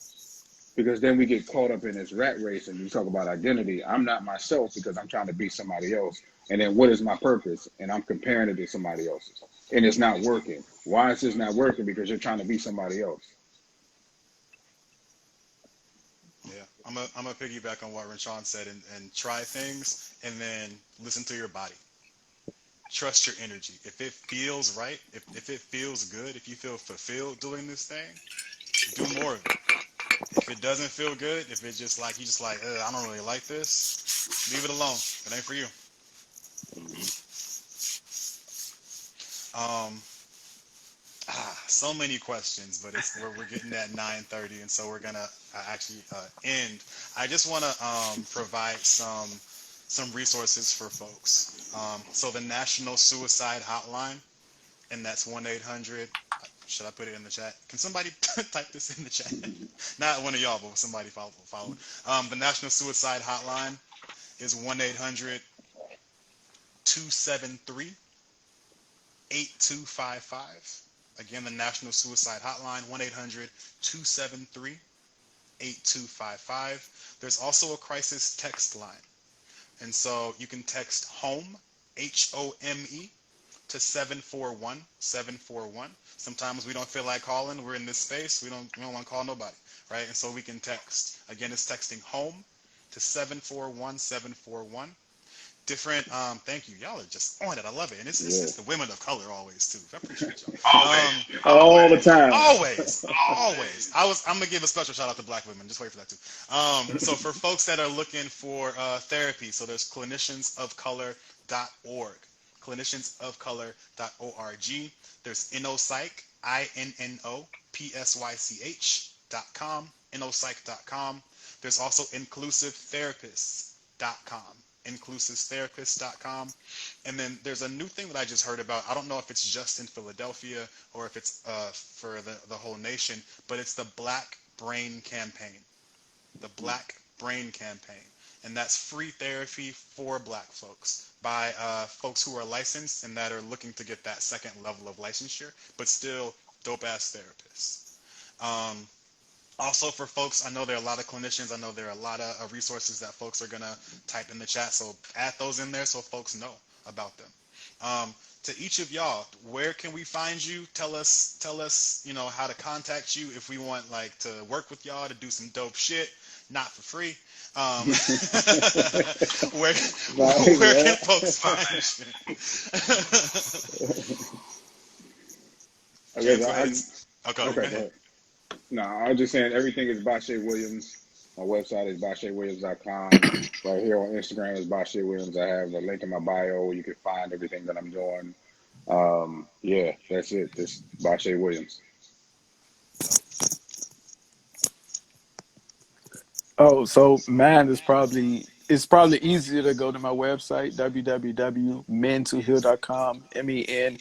Because then we get caught up in this rat race and we talk about identity. I'm not myself because I'm trying to be somebody else. And then what is my purpose? And I'm comparing it to somebody else's. And it's not working. Why is this not working? Because you're trying to be somebody else. Yeah, I'm a piggyback on what Rwenshaun said and try things and then listen to your body. Trust your energy. If it feels right, if it feels good, if you feel fulfilled doing this thing, do more of it. If it doesn't feel good, if it's just like you just like, I don't really like this, leave it alone. It ain't for you. Um, so many questions, but we're getting at 9:30, and so we're gonna actually end. I just want to provide some resources for folks. So the National Suicide Hotline, and that's 1-800. Should I put it in the chat? Can somebody type this in the chat? Not one of y'all, but somebody follow it. The National Suicide Hotline is 1-800-273-8255. Again, the National Suicide Hotline, 1-800-273-8255. There's also a crisis text line. And so you can text HOME, HOME, to 741-741. Sometimes we don't feel like calling. We're in this space. We don't want to call nobody, right? And so we can text. Again, it's texting HOME to 741-741. Different, thank you. Y'all are just on it. I love it. And Yeah. it's the women of color always, too. I appreciate y'all. Always, All the always, time. Always. I'm gonna give a special shout out to black women. Just wait for that too. So for folks that are looking for therapy, so there's cliniciansofcolor.org, cliniciansofcolor.org. There's InnoPsych, INNOPSYCH.com, InnoPsych.com. There's also InclusiveTherapists.com, InclusiveTherapists.com. And then there's a new thing that I just heard about. I don't know if it's just in Philadelphia or if it's for the whole nation, but it's the Black Brain Campaign. The Black Brain Campaign. And that's free therapy for black folks by folks who are licensed and that are looking to get that second level of licensure, but still dope-ass therapists. Also for folks, I know there are a lot of clinicians. I know there are a lot of resources that folks are going to type in the chat. So add those in there so folks know about them. To each of y'all, where can we find you? Tell us, how to contact you if we want like to work with y'all to do some dope shit, not for free. Where can folks find you? Okay, James, go ahead. Okay, go okay, go ahead. ahead. No, I was just saying everything is Bashea Williams. My website is BasheaWilliams.com. Right here on Instagram is Bashea Williams. I have a link in my bio where you can find everything that I'm doing. Yeah, that's it. Just Bashea Williams. Oh, so mine is probably it's probably easier to go to my website www.mentoheal.com, MENTOHEAL,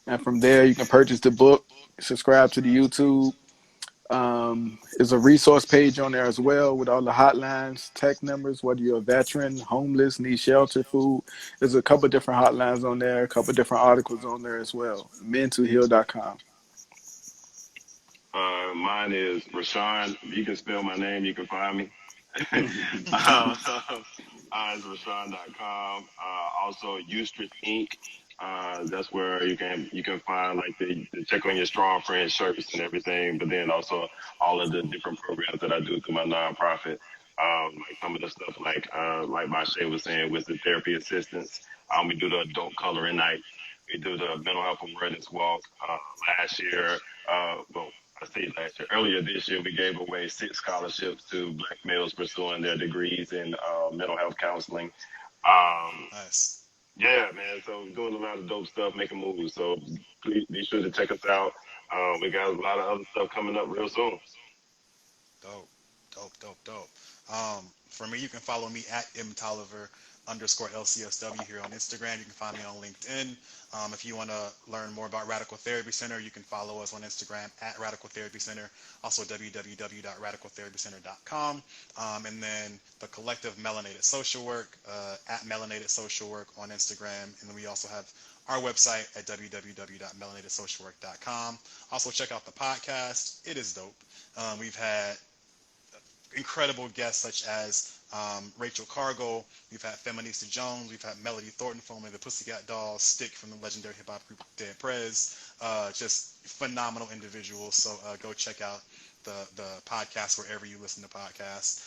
and from there you can purchase the book, subscribe to the YouTube. There's a resource page on there as well with all the hotlines, tech numbers, whether you're a veteran, homeless, need shelter, food. There's a couple of different hotlines on there, a couple of different articles on there as well. mentoheal.com. Mine is Rashawn. If you can spell my name, you can find me. uh, it's Rashawn.com. Also, Eustress Inc. That's where you can find like the check on your strong friend shirts and everything. But then also all of the different programs that I do through my nonprofit. Like some of the stuff like Bashea was saying with the therapy assistance. We do the adult coloring night. We do the mental health awareness walk. Last year, well, I say last year, earlier this year, we gave away 6 scholarships to black males pursuing their degrees in mental health counseling. Um, Nice. yeah, man. So we're doing a lot of dope stuff, making moves. So please be sure to check us out. We got a lot of other stuff coming up real soon. Dope. For me, you can follow me at mtoliver _LCSW here on Instagram. You can find me on LinkedIn. If you want to learn more about Radical Therapy Center, you can follow us on Instagram at Radical Therapy Center, also www.radicaltherapycenter.com. And then the collective Melanated Social Work at Melanated Social Work on Instagram. And then we also have our website at www.melanatedSocialWork.com. Also check out the podcast. It is dope. We've had incredible guests such as Rachel Cargill, we've had Feminista Jones, we've had Melody Thornton, formerly the Pussycat Dolls, Stick from the legendary hip hop group Dead Prez, just phenomenal individuals. So go check out the podcast wherever you listen to podcasts.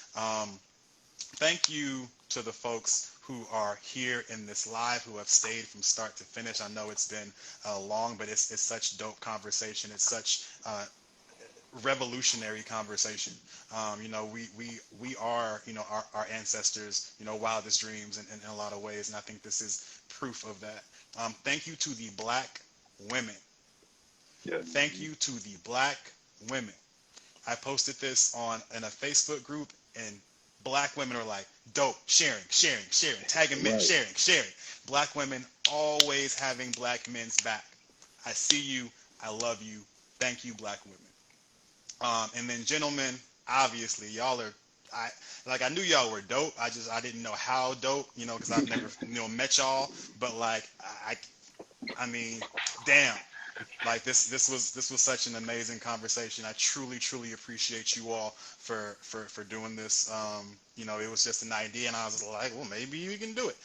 Thank you to the folks who are here in this live, who have stayed from start to finish. I know it's been long, but it's such dope conversation. It's such revolutionary conversation. We are, our ancestors, wildest dreams in a lot of ways, and I think this is proof of that. Thank you to the Black women. Yes. Thank you to the Black women. I posted this in a Facebook group, and Black women are like, dope, sharing, tagging men, Right. sharing. Black women always having Black men's back. I see you. I love you. Thank you, Black women. And then gentlemen, obviously y'all are, I knew y'all were dope. I didn't know how dope, because I've never, met y'all. But like, I mean, damn, like this was such an amazing conversation. I truly appreciate you all for doing this. It was just an idea, and I was like, well, maybe we can do it.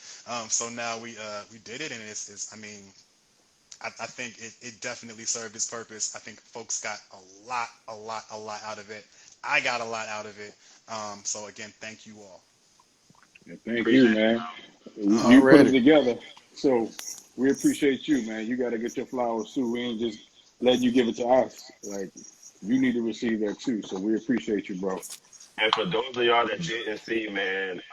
So now we did it, and it's I mean, I think it definitely served its purpose. I think folks got a lot out of it. I got a lot out of it. So again, thank you all. Yeah, thank Appreciate you, man. it. You put it Already. together, so we appreciate you, man. You got to get your flowers too. We ain't just letting you give it to us. Like, you need to receive that too. So we appreciate you, bro. And for those of y'all that didn't see, man,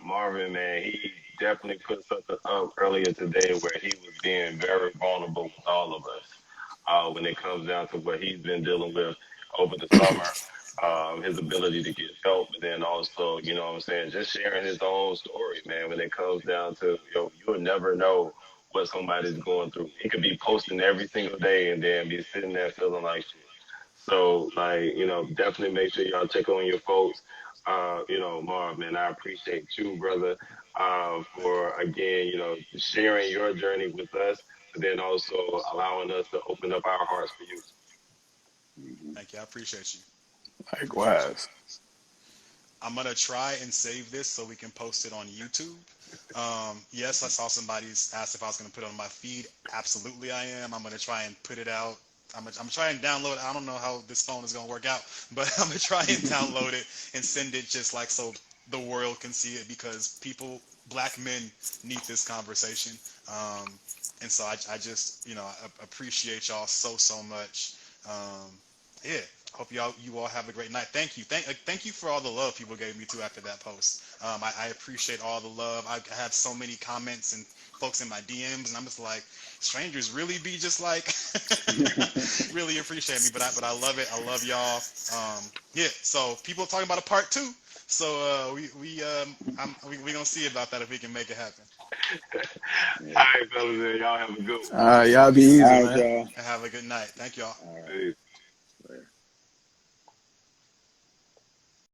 Marvin, man, he definitely put something up earlier today where he was being very vulnerable with all of us when it comes down to what he's been dealing with over the summer, his ability to get help, but then also, what I'm saying, just sharing his own story, man, when it comes down to, you'll never know what somebody's going through. He could be posting every single day and then be sitting there feeling like shit. So, like, definitely make sure y'all check on your folks. Marv, man, I appreciate you, brother, for, again, sharing your journey with us, but then also allowing us to open up our hearts for you. Thank you. I appreciate you. Likewise. I'm gonna try and save this so we can post it on YouTube. Yes, I saw somebody asked if I was gonna put it on my feed. Absolutely, I am. I'm gonna try and put it out. I'm gonna try and download it. I don't know how this phone is gonna work out, but I'm gonna try and download it and send it just like so the world can see it, because Black men need this conversation. And so I just, I appreciate y'all so much. Yeah. Hope you all have a great night. Thank you. Thank you for all the love people gave me too after that post. I appreciate all the love. I have so many comments and folks in my DMs, and I'm just like, strangers really be just like, really appreciate me. But I love it. I love y'all. Yeah. So people talking about a part 2. So we gonna see about that if we can make it happen. All right, fellas, y'all have a good one. Y'all be easy, All right, man. y'all. And have a good night. Thank y'all. All right. Peace.